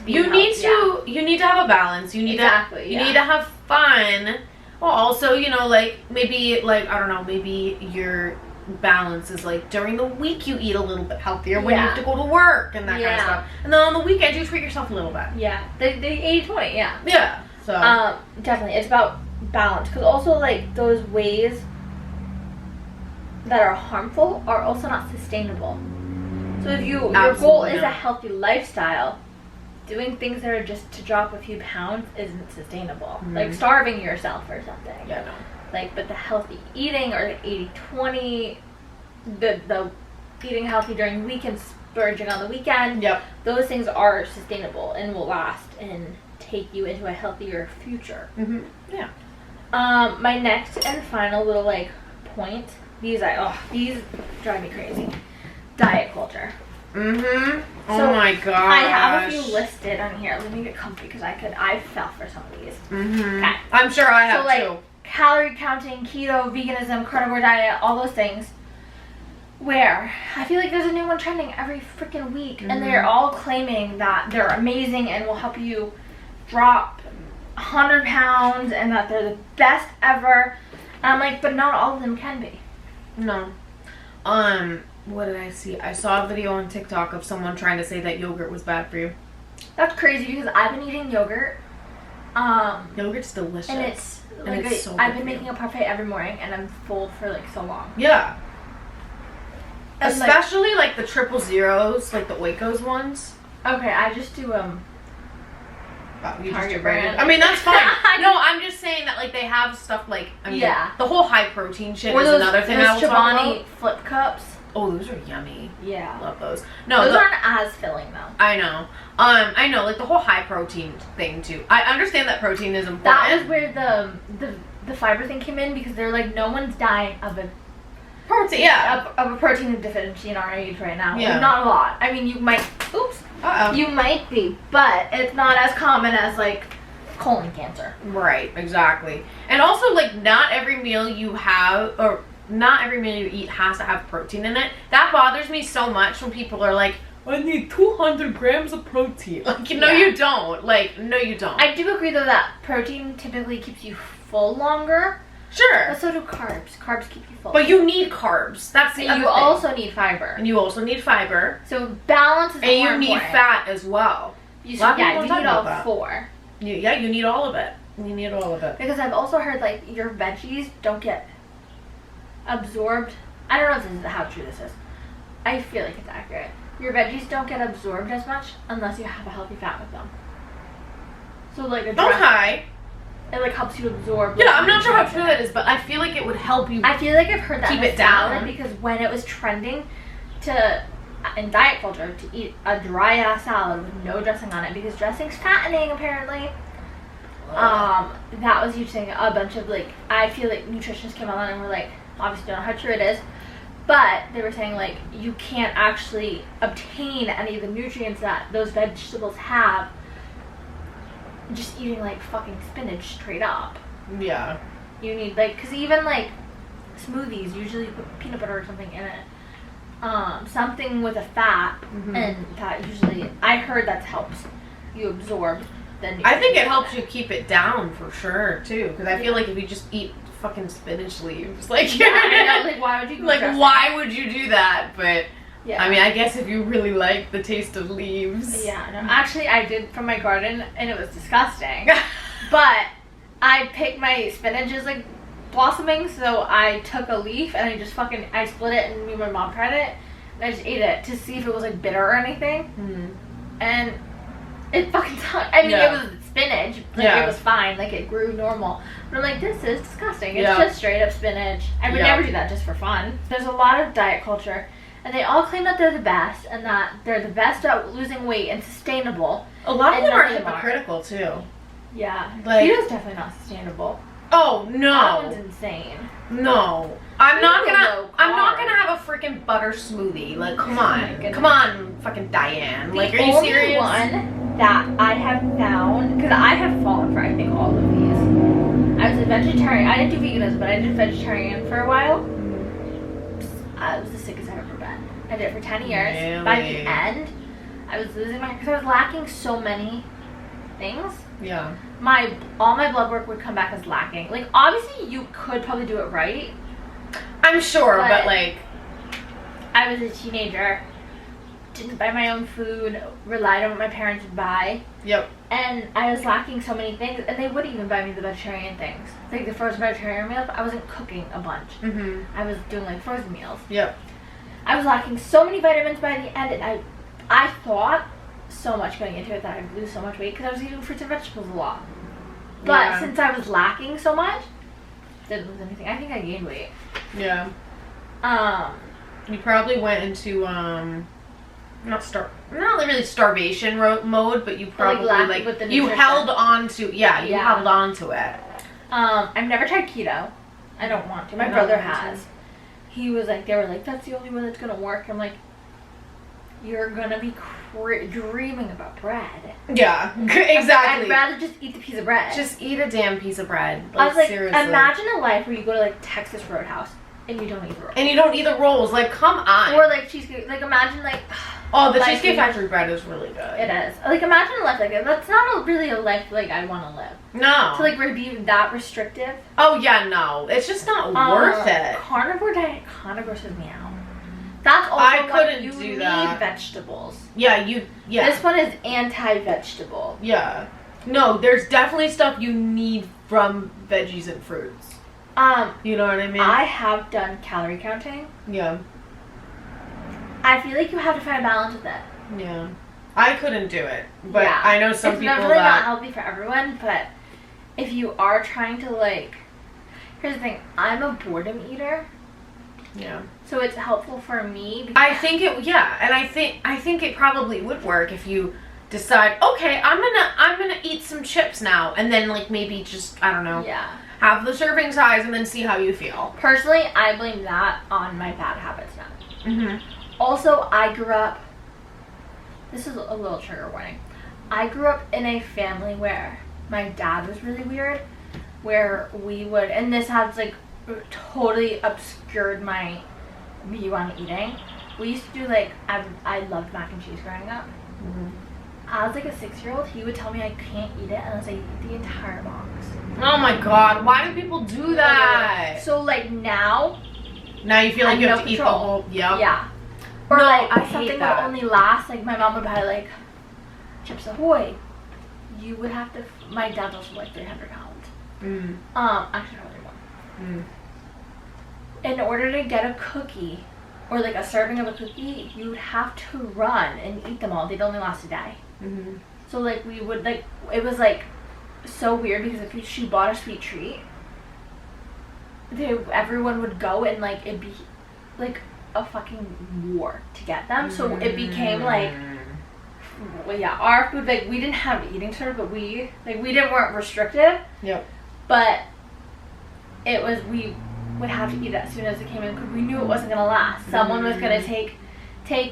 You need to have a balance. You need you need to have fun. Well, also, you know, like, maybe, like, I don't know, maybe your balance is, like, during the week you eat a little bit healthier when you have to go to work and that kind of stuff. And then on the weekend you treat yourself a little bit. Yeah. The 80-20, yeah. Yeah. So. Definitely. It's about balance. Because also, like, those ways that are harmful are also not sustainable. So if your goal is a healthy lifestyle, doing things that are just to drop a few pounds isn't sustainable. Like starving yourself or something. Yeah, no. Like, but the healthy eating or the 80-20, the eating healthy during the weekend, splurging on the weekend, those things are sustainable and will last and take you into a healthier future. Yeah. My next and final little, like, point, these drive me crazy. Diet culture. Oh so my gosh. I have a few listed on here. Let me get comfy because I fell for some of these. Okay. I'm sure I have too. Calorie counting, keto, veganism, carnivore diet, all those things. Where I feel like there's a new one trending every freaking week, and they're all claiming that they're amazing and will help you drop 100 pounds and that they're the best ever. And I'm like, but not all of them can be. No. What did I see? I saw a video on TikTok of someone trying to say that yogurt was bad for you. That's crazy because I've been eating yogurt. Yogurt's delicious. And it's like, I've been making a parfait every morning, and I'm full for like so long. Yeah. And especially like the 000s, like the Oikos ones. Okay, I just do Target brand. I mean, that's fine. No, I'm just saying that, like, they have stuff like, I mean, the whole high protein shit is another thing I will talk about. Flip cups. Oh, those are yummy. Yeah. Love those. No, those aren't as filling though. I know. I know, like the whole high protein thing too. I understand that protein is important. That was where the fiber thing came in, because they're like, no one's dying of a protein. Yeah. Of a protein deficiency in our age right now. Yeah. Not a lot. I mean, you might. Oops. You might be, but it's not as common as like colon cancer. Right. Exactly. And also, like, not every meal you have, or not every meal you eat has to have protein in it. That bothers me so much when people are like, I need 200 grams of protein. Like, no, you don't. Like, no, you don't. I do agree, though, that protein typically keeps you full longer. Sure. But so do carbs. Carbs keep you full. But you need carbs. That's the other thing. You also need fiber. And you also need fiber. So balance is more important. And you need fat as well. You need all four. You need all of it. You need all of it. Because I've also heard, like, your veggies don't get absorbed. I don't know if this is how true this is. I feel like it's accurate. Your veggies don't get absorbed as much unless you have a healthy fat with them. So, like, it like helps you absorb. Yeah, I'm not sure how true that is, but I feel like it would help you. I feel like I've heard that keep it down, because when it was trending in diet culture to eat a dry ass salad with no dressing on it, because dressing's fattening apparently. That was a huge thing. A bunch of like, I feel like nutritionists came on and were like, obviously don't know how true it is, but they were saying like you can't actually obtain any of the nutrients that those vegetables have just eating like fucking spinach straight up. Yeah. You need like, because even like smoothies usually put peanut butter or something in it. Something with a fat, and that usually, I heard that helps you absorb the nutrients. I think it helps you keep it down for sure too, because I feel like if you just eat fucking spinach leaves, like, I know, like why would you why would you do that? But yeah. I mean, I guess if you really like the taste of leaves. Yeah, no, actually I did from my garden and it was disgusting. But I picked my spinach is like blossoming, so I took a leaf and I split it, and me and my mom tried it and I just ate it to see if it was like bitter or anything. And it fucking sucked. I mean, it was spinach, like it was fine, like it grew normal, but I'm like, this is disgusting. It's just straight up spinach. I would never do that just for fun. There's a lot of diet culture and they all claim that they're the best and that they're the best at losing weight and sustainable. A lot of them are hypocritical too. Yeah, like, keto's definitely not sustainable. Oh no, that one's insane. No, I'm not gonna have a freaking butter smoothie. Like, come on, fucking Diane. Like, are you serious? The only one that I have found, because I have fallen for I think all of these. I was a vegetarian. I didn't do veganism, but I did vegetarian for a while. It was the sickest I've ever been. I did it for 10 years. Really? By the end, I was losing because I was lacking so many things. Yeah. All my blood work would come back as lacking. Like, obviously you could probably do it right. I'm sure, but like, I was a teenager, didn't buy my own food, relied on what my parents would buy. Yep. And I was lacking so many things, and they wouldn't even buy me the vegetarian things. Like the frozen vegetarian meals, I wasn't cooking a bunch. I was doing like frozen meals. Yep. I was lacking so many vitamins by the end, and I thought so much going into it that I'd lose so much weight because I was eating fruits and vegetables a lot. But since I was lacking so much, didn't lose anything. I think I gained weight. Yeah. You probably went into not really starvation mode, but you probably you held on to held on to it. I've never tried keto. I don't want to. My brother has. He was like, they were like, that's the only one that's gonna work. I'm like, you're gonna be dreaming about bread. Yeah, exactly. I'd rather just eat the piece of bread. Just eat a damn piece of bread. Like, I was like, seriously. Imagine a life where you go to like Texas Roadhouse and you don't eat the rolls. And you don't eat the rolls. Like, come on. Or like cheesecake. Like, imagine like. Oh, the Cheesecake Factory bread is really good. It is. Like, imagine a life like that. That's not really a life like I want to live. No. To like be that restrictive. Oh yeah, no. It's just not worth it. Carnivore diet kind of grosses me out. That's also I couldn't do you that. need vegetables. Yeah, This one is anti-vegetable. Yeah. No, there's definitely stuff you need from veggies and fruits. You know what I mean? I have done calorie counting. Yeah. I feel like you have to find a balance with it. Yeah. I couldn't do it. But I know some people definitely not healthy for everyone, but if you are trying to like, here's the thing, I'm a boredom eater. Yeah. So it's helpful for me. I think I think it probably would work if you decide, okay, I'm gonna eat some chips now, and then like maybe just I don't know, have the serving size and then see how you feel. Personally, I blame that on my bad habits now. Also, I grew up. This is a little trigger warning. I grew up in a family where my dad was really weird, where we would, and this has like totally obscured my view on eating. We used to do like, I loved mac and cheese growing up. I was like a 6-year-old, he would tell me I can't eat it unless I eat the entire box. Oh my god, why do people do that? So like now you feel like you have to eat the whole, yeah. Or no, like I something hate that. would only last, like my mom would buy like Chips Ahoy. You would have to, my dad also like 300 pounds. Actually probably more. In order to get a cookie, or like a serving of a cookie, you would have to run and eat them all. They'd only last a day. So like we would like, it was like so weird because if she bought a sweet treat, everyone would go and like it'd be like a fucking war to get them. So it became like well, yeah, our food, like, we didn't have eating disorders, but we weren't restrictive. Yep. But it was, we would have to eat it as soon as it came in because we knew it wasn't going to last. Someone was going to take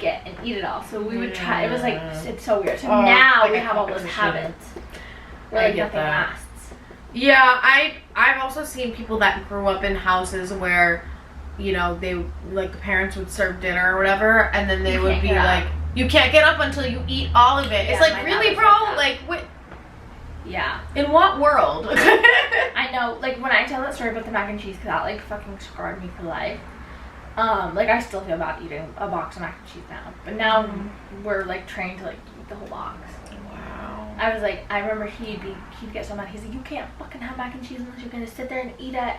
it and eat it all. So we would try. It was like, it's so weird. So now like we have all those habits where like nothing lasts. Yeah, I've also seen people that grew up in houses where, you know, they, like, the parents would serve dinner or whatever, and then they would be like, you can't get up until you eat all of it. Yeah, it's like, really, bro? Like, what? Yeah. In what world? I know, like, when I tell that story about the mac and cheese, because that, like, fucking scarred me for life. Like, I still feel bad eating a box of mac and cheese now. But now we're, like, trained to, like, eat the whole box. Wow. I was like, I remember he'd get so mad. He's like, you can't fucking have mac and cheese unless you're gonna sit there and eat it.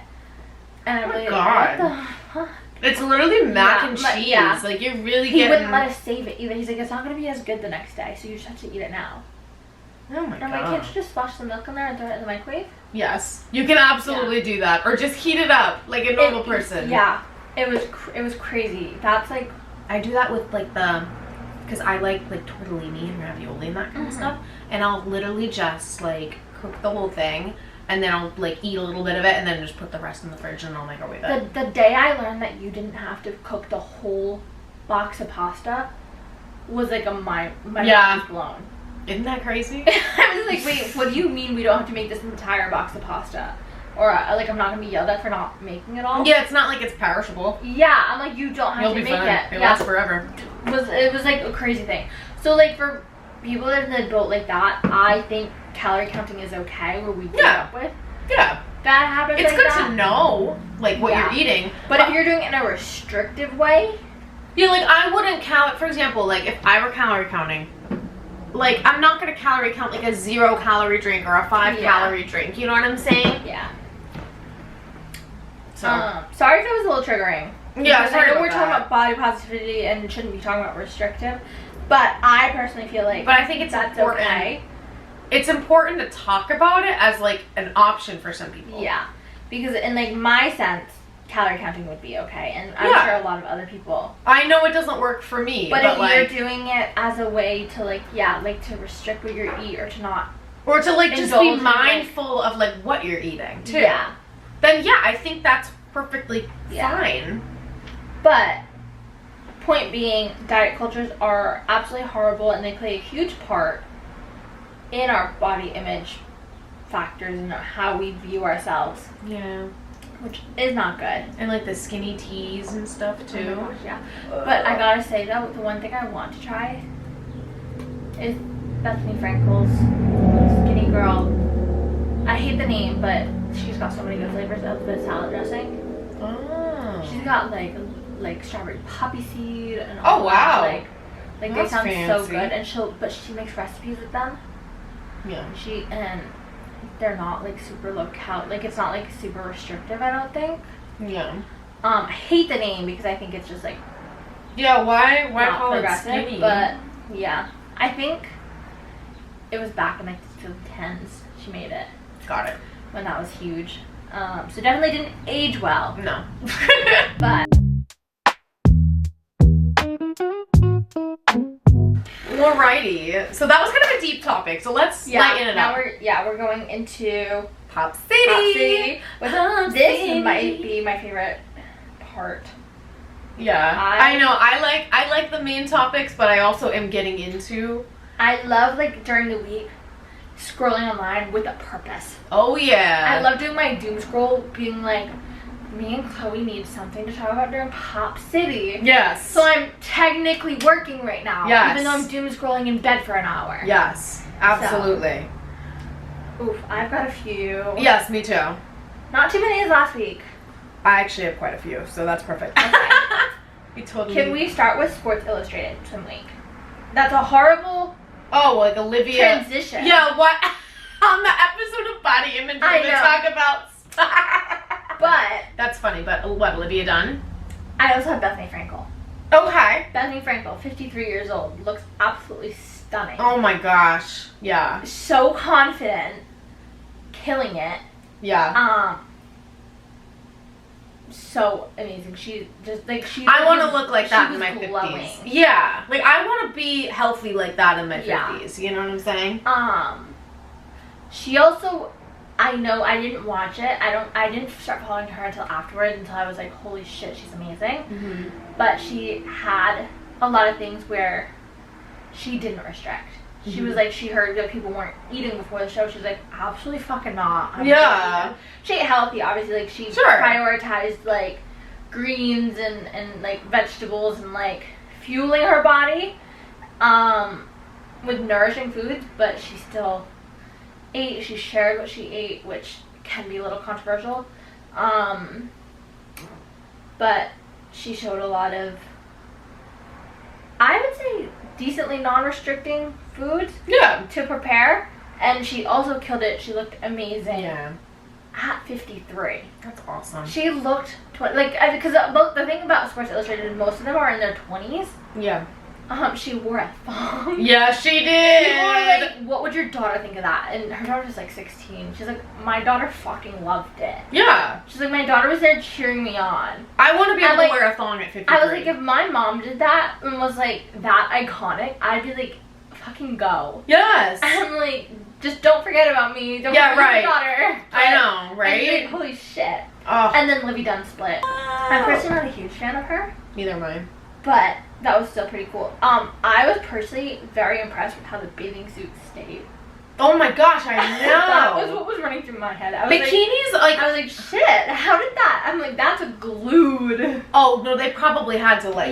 And I'm like, what the fuck? It's literally mac and cheese. Yeah. Like, you're really He wouldn't let us save it either. He's like, it's not gonna be as good the next day, so you just have to eat it now. Oh my god. I'm like, can't you just splash some milk in there and throw it in the microwave? Yes. You can absolutely do that. Or just heat it up like a normal person. Yeah. It was crazy. That's like... I do that with, like, because I like tortellini and ravioli and that kind of stuff. And I'll literally just, like, cook the whole thing. And then I'll, like, eat a little bit of it and then just put the rest in the fridge and I'll microwave it. The day I learned that you didn't have to cook the whole box of pasta was, like, my mind was blown. Isn't that crazy? I was like, wait, what do you mean we don't have to make this entire box of pasta? Or, like, I'm not going to be yelled at for not making it all? Yeah, it's not like it's perishable. Yeah, I'm like, you don't have to make it. It lasts forever. It was, like, a crazy thing. So, like, for people that are in the boat like that, I think calorie counting is okay, where we get up with. Yeah. Bad habits it's like good that. to know, like, what you're eating. But if you're doing it in a restrictive way... Yeah, like, I wouldn't count, for example, like, if I were calorie counting... Like, I'm not going to calorie count, like, a 0-calorie drink or a 5-calorie drink. You know what I'm saying? Yeah. So. Sorry if it was a little triggering. Yeah, sorry I know we're about talking about body positivity and shouldn't be talking about restrictive. But I personally feel like... But I think it's important. Okay. It's important to talk about it as, like, an option for some people. Yeah. Because in, like, my sense, calorie counting would be okay. And I'm sure a lot of other people... I know it doesn't work for me. But if you're doing it as a way to, like, like, to restrict what you eat or to not... Or to, like, just be mindful of, like, what you're eating, too. Yeah. Then, yeah, I think that's perfectly fine. But... point being, diet cultures are absolutely horrible and they play a huge part in our body image factors and how we view ourselves. Yeah. Which is not good. And like the skinny teas and stuff too. Oh my gosh, yeah. But I gotta say though, the one thing I want to try is Bethany Frankel's Skinny Girl. I hate the name, but she's got so many good flavors of the salad dressing. Oh. She's got like strawberry poppy seed and all wow. That. Like they sound fancy. so good, and she makes recipes with them. Yeah. And they're not like super low cal, like it's not like super restrictive, I don't think. Yeah. I hate the name because I think it's just like why not call it progressive, skinny? but yeah, I think it was back in like the 2010s she made it. Got it. When that was huge. So definitely didn't age well. No. But alrighty, so that was kind of a deep topic. So let's lighten it up. We're going into Pop City. This might be my favorite part. Yeah, I know. I like the main topics, but I also am getting into. I love like during the week scrolling online with a purpose. Oh yeah. I love doing my doom scroll, being like, me and Chloe need something to talk about during Pop City. Yes. So I'm technically working right now. Yes. Even though I'm doom scrolling in bed for an hour. Yes. Absolutely. So, oof, I've got a few. Yes, me too. Not too many as last week. I actually have quite a few, so that's perfect. Okay. We totally. Can we start with Sports Illustrated Swim Week? That's a horrible. Oh, like Olivia. Transition. Yeah. What? On the episode of Body Image, we're gonna talk about. But that's funny. But what? Olivia Dunn. I also have Bethany Frankel. Okay. Bethany Frankel, 53 years old, looks absolutely stunning. Oh my gosh. Yeah. So confident, killing it. Yeah. so amazing. She just like she. I want to look like that in my glowing. 50s. Yeah, like I want to be healthy like that in my 50s. You know what I'm saying? She also, I know I didn't watch it. I didn't start following her until afterwards. Until I was like, holy shit, she's amazing. Mm-hmm. But she had a lot of things where she didn't restrict. She was like, she heard that people weren't eating before the show. She's like, absolutely fucking not. She ate healthy, obviously. Like, she prioritized, like, greens and, like, vegetables and, like, fueling her body with nourishing foods. But she still ate. She shared what she ate, which can be a little controversial. But she showed a lot of, I would say, decently non-restricting foods to prepare, and she also killed it. She looked amazing at 53. That's awesome. She looked because the thing about Sports Illustrated is most of them are in their 20s. She wore a thong. Yeah, she did. People were like, what would your daughter think of that? And her daughter was like 16. She's like, my daughter fucking loved it. Yeah. She's like, my daughter was there cheering me on. I want to be able to wear a thong at 53. I was like, if my mom did that and was like that iconic, I'd be like, fucking go. Yes. I'm like, just don't forget about me. Don't forget your daughter. But I know, right? Like, holy shit. Oh. And then Livy Dunn split. I'm personally not a huge fan of her. Neither am I. But that was still pretty cool. I was personally very impressed with how the bathing suit stayed. Oh my gosh, I know. That was what was running through my head. Bikinis, I was like, shit, how did that? I'm like, that's glued. Oh, no, they probably had to, like,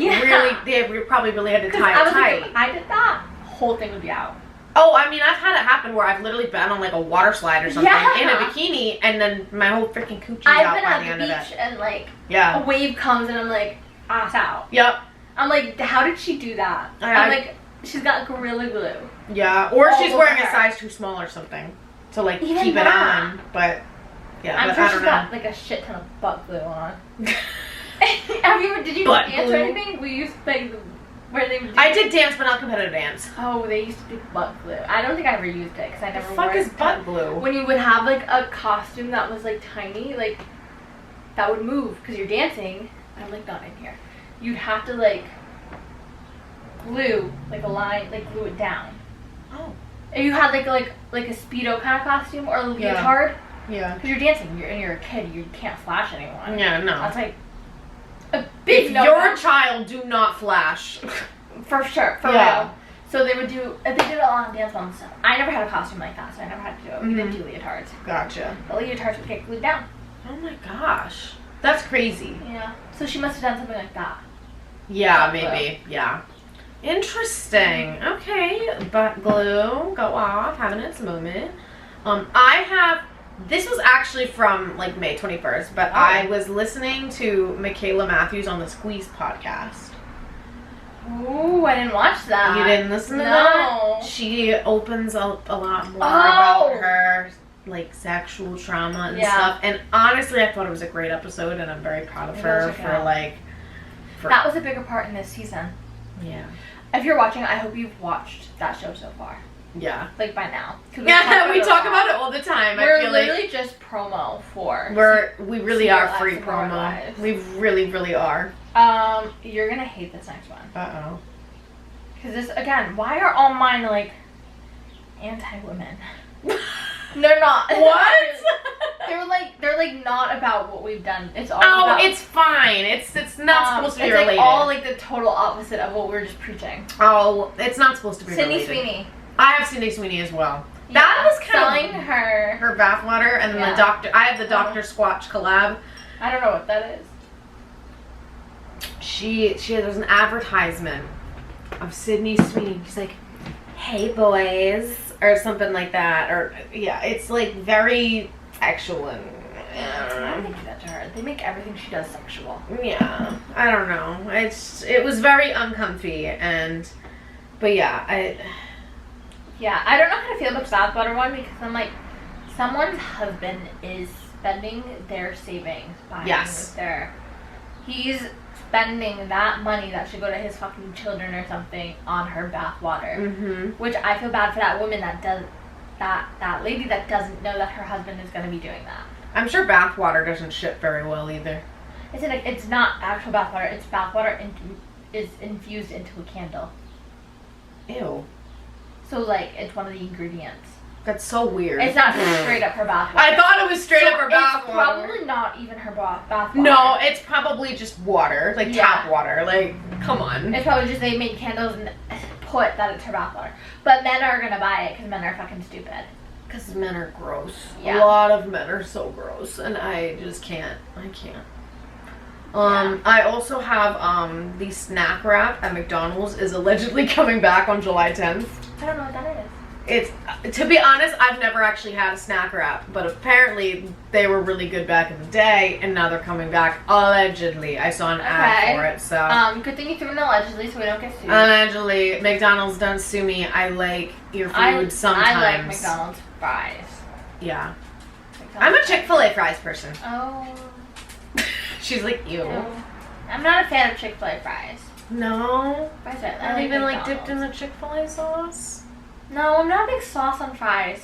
they probably really had to tie it tight. Like, if I did that, whole thing would be out. Oh, I mean, I've had it happen where I've literally been on, like, a water slide or something in a bikini, and then my whole freaking coochie's out by the end of it. I've been at the beach, and, like, a wave comes, and I'm like, ass out. Yep. I'm like, how did she do that? I'm like, she's got Gorilla Glue. Yeah, or she's wearing a size too small or something to, like, keep it on. But, yeah, I'm but sure I don't know. got, like, a shit ton of butt glue on. Did you butt dance glue? or anything? We used to, like, where they would do I did dance, but not competitive dance. Oh, they used to do butt glue. I don't think I ever used it, because I never wore it. The fuck is butt glue? When you would have, like, a costume that was, like, tiny, like, that would move, because you're dancing. I'm, like, not in here. You'd have to, like, glue, like, a line, like, glue it down. Oh. If you had, like a Speedo kind of costume, or a leotard. Yeah. Because you're dancing, and you're a kid, you can't flash anyone. Yeah, no. That's, like, a big If you're a child, do not flash. For sure, for real. So they would do, they did it all on Dance Mom stuff. I never had a costume like that, so I never had to do it. We didn't do leotards. Gotcha. The leotards would get glued down. Oh my gosh. That's crazy. Yeah. So she must have done something like that. Yeah, maybe. Yeah. Interesting. Okay. Butt glue. Go off. Having its moment. This was actually from like May 21st, but I was listening to Michaela Matthews on the Squeeze podcast. Ooh, I didn't watch that. You didn't listen to that? She opens up a lot more about her like sexual trauma and stuff. And honestly, I thought it was a great episode, and I'm very proud of her for that was a bigger part in this season. Yeah. If you're watching, I hope you've watched that show so far. Yeah. Like by now. Yeah, we talk about it all the time. We're I feel literally like just promo for. We really are free promo. We really, really are. You're gonna hate this next one. Uh-oh. Because this, again, why are all mine like anti-women? They're not. What? they're like not about what we've done. It's all about, it's fine. It's not supposed to be related. It's like all like the total opposite of what we're just preaching. Oh, it's not supposed to be Sydney related. Sweeney. I have Sydney Sweeney as well. Yeah, that was kind selling her bathwater, and then the doctor. I have the Dr. Squatch collab. I don't know what that is. There's an advertisement of Sydney Sweeney. She's like, "Hey boys," or something like that, or it's like very sexual and. I think that to her. They make everything she does sexual. Yeah, I don't know. It was very uncomfy, but yeah, I don't know how to feel about the bathwater one, because I'm like, someone's husband is spending their savings buying he's spending that money that should go to his fucking children or something on her bathwater, which I feel bad for that woman that lady that doesn't know that her husband is going to be doing that. I'm sure bathwater doesn't ship very well either. It's not actual bathwater. It's bathwater is infused into a candle. Ew. So like it's one of the ingredients. That's so weird. It's not straight up her bathwater. I thought it was straight up her bathwater. It's probably not even her bathwater. No, it's probably just water, like tap water. Like, come on. It's probably just they made candles and put that it's her bathwater. But men are gonna buy it because men are fucking stupid. Because men are gross. Yeah. A lot of men are so gross, and I just can't. I can't. I also have the snack wrap at McDonald's is allegedly coming back on July 10th. I don't know what that is. It's, to be honest, I've never actually had a snack wrap, but apparently they were really good back in the day, and now they're coming back allegedly. I saw an ad for it, so. Good thing you threw in allegedly so we don't get sued. Allegedly, McDonald's don't sue me. I like your food sometimes. I like McDonald's fries. Yeah. McDonald's I'm a Chick-fil-A fries person. Oh. She's like, ew. I'm not a fan of Chick-fil-A fries. No? Fries Have you been like dipped in the Chick-fil-A sauce? No, I'm not a big sauce on fries.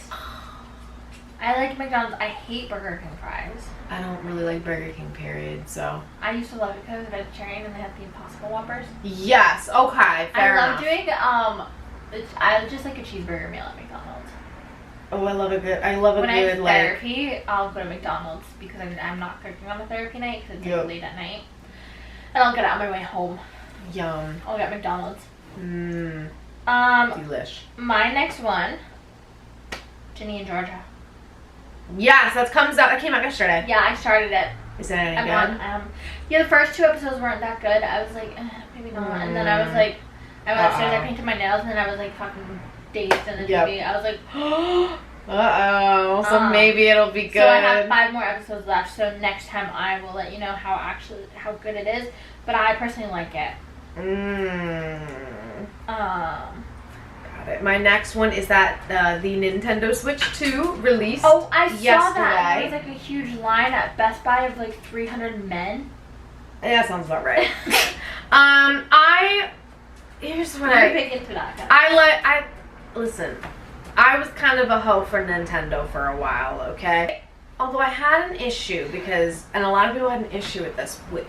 I like McDonald's. I hate Burger King fries. I don't really like Burger King, period, so. I used to love it because I was vegetarian and they had the Impossible Whoppers. Yes, okay, fair enough. I love doing, I just like a cheeseburger meal at McDonald's. Oh, I love a good, when I have therapy, I'll go to McDonald's because I'm not cooking on a therapy night because it's like late at night. And I'll get it on my way home. Yum. I'll get McDonald's. Mmm. Delish. My next one, Ginny and Georgia. Yes, that came out yesterday. Yeah, I started it. Is that any good? Yeah, the first 2 episodes weren't that good. I was like, maybe not. And then I was like, I went upstairs, I painted my nails, and then I was like fucking dazed in the TV. I was like, uh-oh. So maybe it'll be good. So I have 5 more episodes left, so next time I will let you know how good it is. But I personally like it. Got it. My next one is that the Nintendo Switch 2 released. Oh, I saw yesterday. that. There was like a huge line at Best Buy of like 300 men. Yeah, that sounds about right. Here's what Very big into that. Listen, I was kind of a hoe for Nintendo for a while, okay? Although I had an issue and a lot of people had an issue with this, with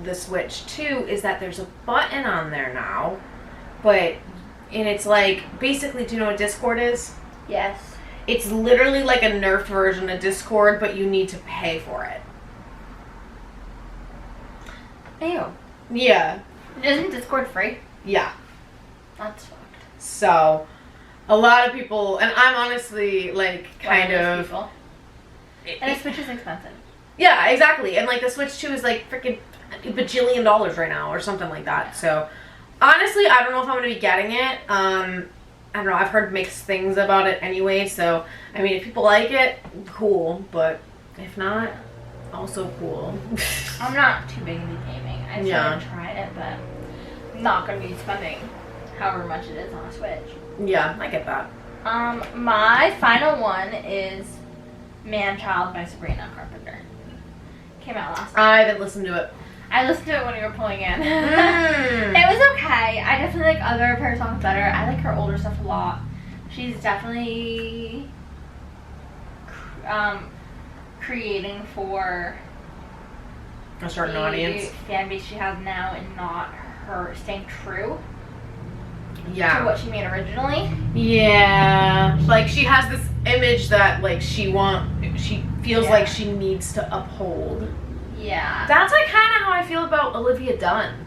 the Switch too, is that there's a button on there now, and it's like, basically, do you know what Discord is? Yes. It's literally like a nerfed version of Discord, but you need to pay for it. Ew. Yeah. Isn't Discord free? Yeah. That's fucked. So, a lot of people, and I'm honestly, like, kind of... People. And the Switch is expensive. Yeah, exactly. And, like, the Switch 2 is, like, freaking $1 bajillion right now, or something like that. So, honestly, I don't know if I'm going to be getting it. I don't know. I've heard mixed things about it anyway. So, I mean, if people like it, cool. But if not, also cool. I'm not too big into gaming. I just want to try it, but I'm not going to be spending however much it is on a Switch. Yeah, I get that. My final one is Man-Child by Sabrina Carpenter. Came out last night. I haven't listened to it. I listened to it when you were pulling in. It was okay. I definitely like other of her songs better. I like her older stuff a lot. She's definitely creating for a certain audience, fan base she has now, and not her staying true to what she made originally. Yeah, like she has this image that like she feels like she needs to uphold. Yeah. That's like kind of how I feel about Olivia Dunn.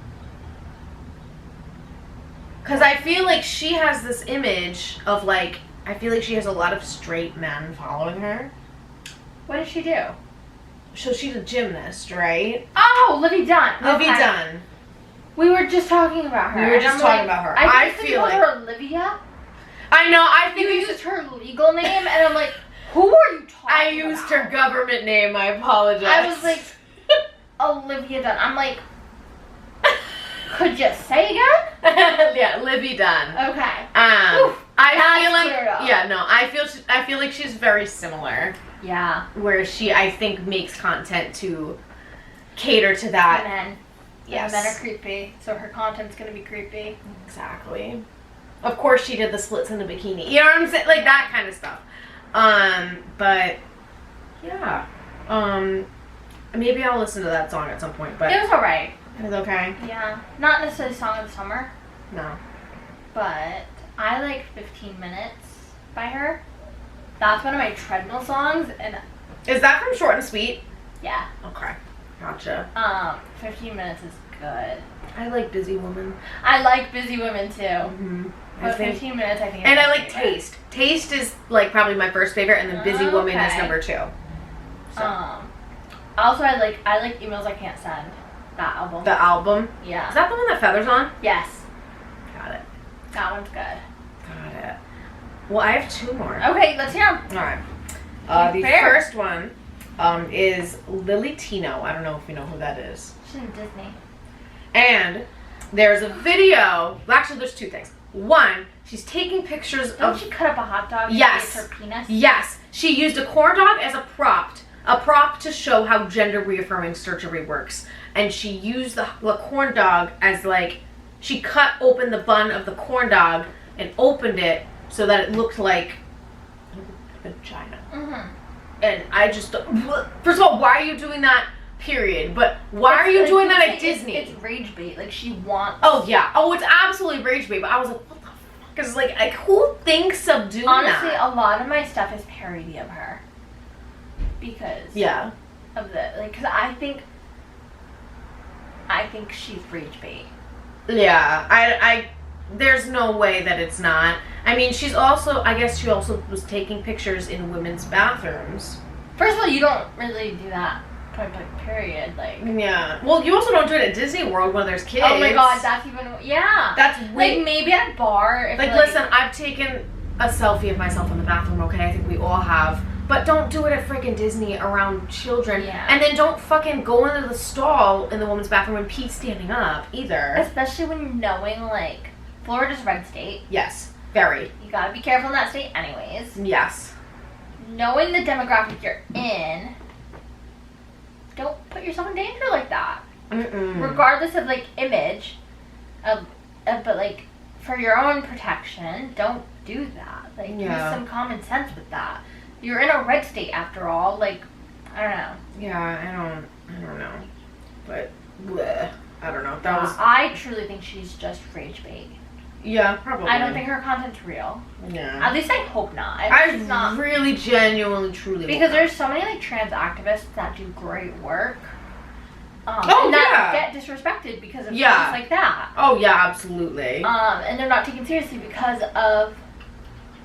Because I feel like she has this image of like, I feel like she has a lot of straight men following her. What does she do? So she's a gymnast, right? Oh, Livy Dunn. Livy Dunn. We were just talking about her. We were just talking about her. I feel like her Olivia. I know. I think you used her legal name, and I'm like, who are you talking about? I used her government name. I apologize. I was like, Olivia Dunn. I'm like, could you say again? Yeah, Livy Dunn. Okay. I feel like I feel like she's very similar. Yeah. Where she, I think, makes content to cater to that. Men. Yes. Men are creepy, so her content's gonna be creepy. Exactly. Of course, she did the splits in the bikini. You know what I'm saying? Like that kind of stuff. But yeah. Maybe I'll listen to that song at some point, but It was alright. it was okay. Yeah. Not necessarily Song of the Summer, No. but I like 15 Minutes by her. That's one of my treadmill songs, and Is that from Short and Sweet? yeah. Okay. Gotcha. 15 Minutes is good. I like Busy Woman. I like Busy Women too. Mm-hmm. But 15 Minutes, I think. And I like Taste. Taste is like probably my first favorite, and then Busy Woman is number 2. So. Also, I like Emails I Can't Send. That album. The album? Yeah. Is that the one that Feather's on? Yes. Got it. That one's good. Got it. Well, I have 2 more. Okay, let's hear them. Alright. The first one is Lily Tino. I don't know if you know who that is. She's in Disney. And there's a video. Well, actually, there's 2 things. One, she's taking pictures Don't of. she cut up a hot dog? Yes. And her penis? Yes. She used a corn dog as a prop to show how gender reaffirming surgery works. And she used the corn dog as like, she cut open the bun of the corn dog and opened it so that it looked like a vagina. Mm-hmm. And I just, first of all, why are you doing that? Period. But why are you doing that at Disney? It's rage bait. Like, she wants. Oh yeah. Oh, it's absolutely rage bait. But I was like, what the fuck? Because like who thinks of doing that? Honestly, a lot of my stuff is parody of her. Because of the because I think she's rage bait. Yeah, I there's no way that it's not. I mean, I guess she also was taking pictures in women's bathrooms. First of all, you don't really do that. Point blank period. Like. Yeah. Well, you also don't do it at Disney World when there's kids. Oh my god, that's even That's way, like maybe at a bar. If listen, I've taken a selfie of myself in the bathroom. Okay, I think we all have. But don't do it at freaking Disney around children. Yeah. And then don't fucking go into the stall in the woman's bathroom and pee standing up either. Especially when knowing, like, Florida's red state. Yes, very. You gotta be careful in that state anyways. Yes. Knowing the demographic you're in, don't put yourself in danger like that. Mm-mm. Regardless of, like, image, but, like, for your own protection, don't do that. Like, use some common sense with that. You're in a red state after all. Like, I don't know. Yeah, I don't know. But, bleh, I don't know. I truly think she's just rage bait. Yeah, probably. I don't think her content's real. Yeah. At least I hope not. I really, genuinely, truly because there's so many, like, trans activists that do great work. And get disrespected because of things like that. Oh, yeah, absolutely. And they're not taken seriously because of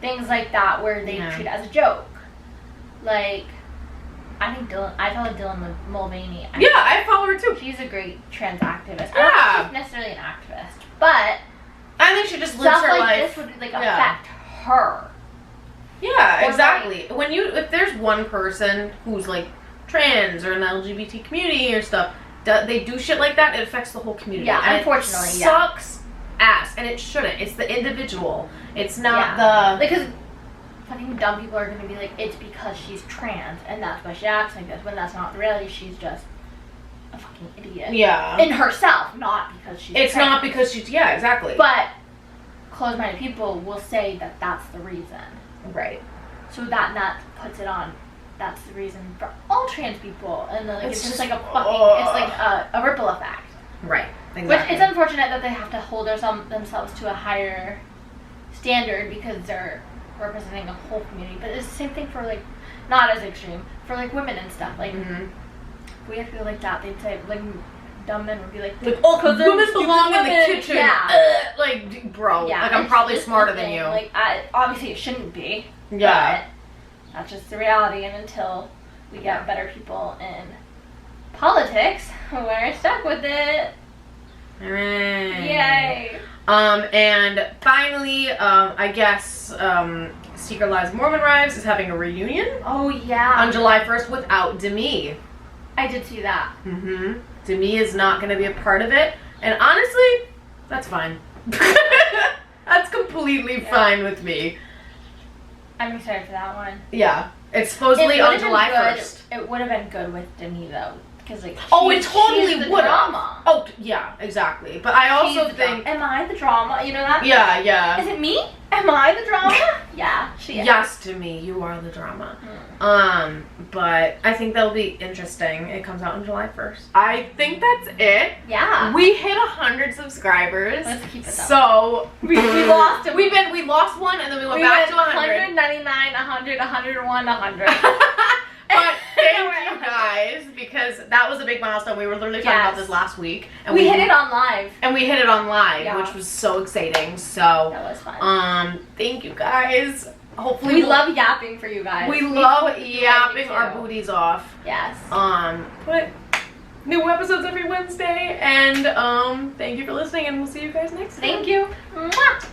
things like that where they treat it as a joke. Like, I follow Dylan Mulvaney. I follow her too. She's a great trans activist. Yeah. I don't think she's necessarily an activist, but I think she just lives her life. Stuff like this would, like, affect her. Yeah, exactly. If there's one person who's, like, trans or in the LGBT community or stuff, they do shit like that, it affects the whole community. Yeah, and unfortunately, it sucks ass, and it shouldn't. It's the individual. It's not because fucking dumb people are gonna be like, it's because she's trans and that's why she acts like this, when that's not really. She's just a fucking idiot. Yeah. In herself, not because she's It's trans. not because she's, exactly. But closed-minded people will say that that's the reason. Right. So that puts it on. That's the reason for all trans people, and like, it's just like a fucking, it's like a ripple effect. Right. Exactly. Which it's unfortunate that they have to hold themselves to a higher standard because they're representing a whole community. But it's the same thing for, like, not as extreme, for, like, women and stuff. Like, if we have to go like that, they'd say, like, dumb men would be like, oh, because women belong in the kitchen. Yeah. Like, bro, yeah, like, I'm probably smarter than you. Like, obviously it shouldn't be. Yeah. But that's just the reality, and until we get better people in politics, we're stuck with it. Hooray. Yay. And finally, I guess, Secret Lives Mormon Wives is having a reunion. Oh, yeah. On July 1st without Demi. I did see that. Mm-hmm. Demi is not going to be a part of it. And honestly, that's fine. That's completely fine with me. I'm excited for that one. Yeah. It's supposedly on July 1st. It would have been good with Demi, though. Because like, oh, it totally she's the would. drama. Oh, yeah, exactly. But I also think, am I the drama? You know that? yeah, yeah. Is it me? Am I the drama? Yeah, she is. Yes, to me, you are the drama. But I think that'll be interesting. It comes out on July 1st. I think that's it. Yeah. We hit 100 subscribers. Let's keep it up. So we lost it. We lost one and then we went back to 100. 199, 100, 101, 100. But thank you guys, because that was a big milestone. We were literally talking about this last week. And we hit it on live. And we hit it on live, yeah. which was so exciting. So that was fun. Thank you guys. Hopefully we love yapping for you guys. We love yapping our booties off. Yes. But new episodes every Wednesday, and thank you for listening, and we'll see you guys next time. Thank you. Mwah.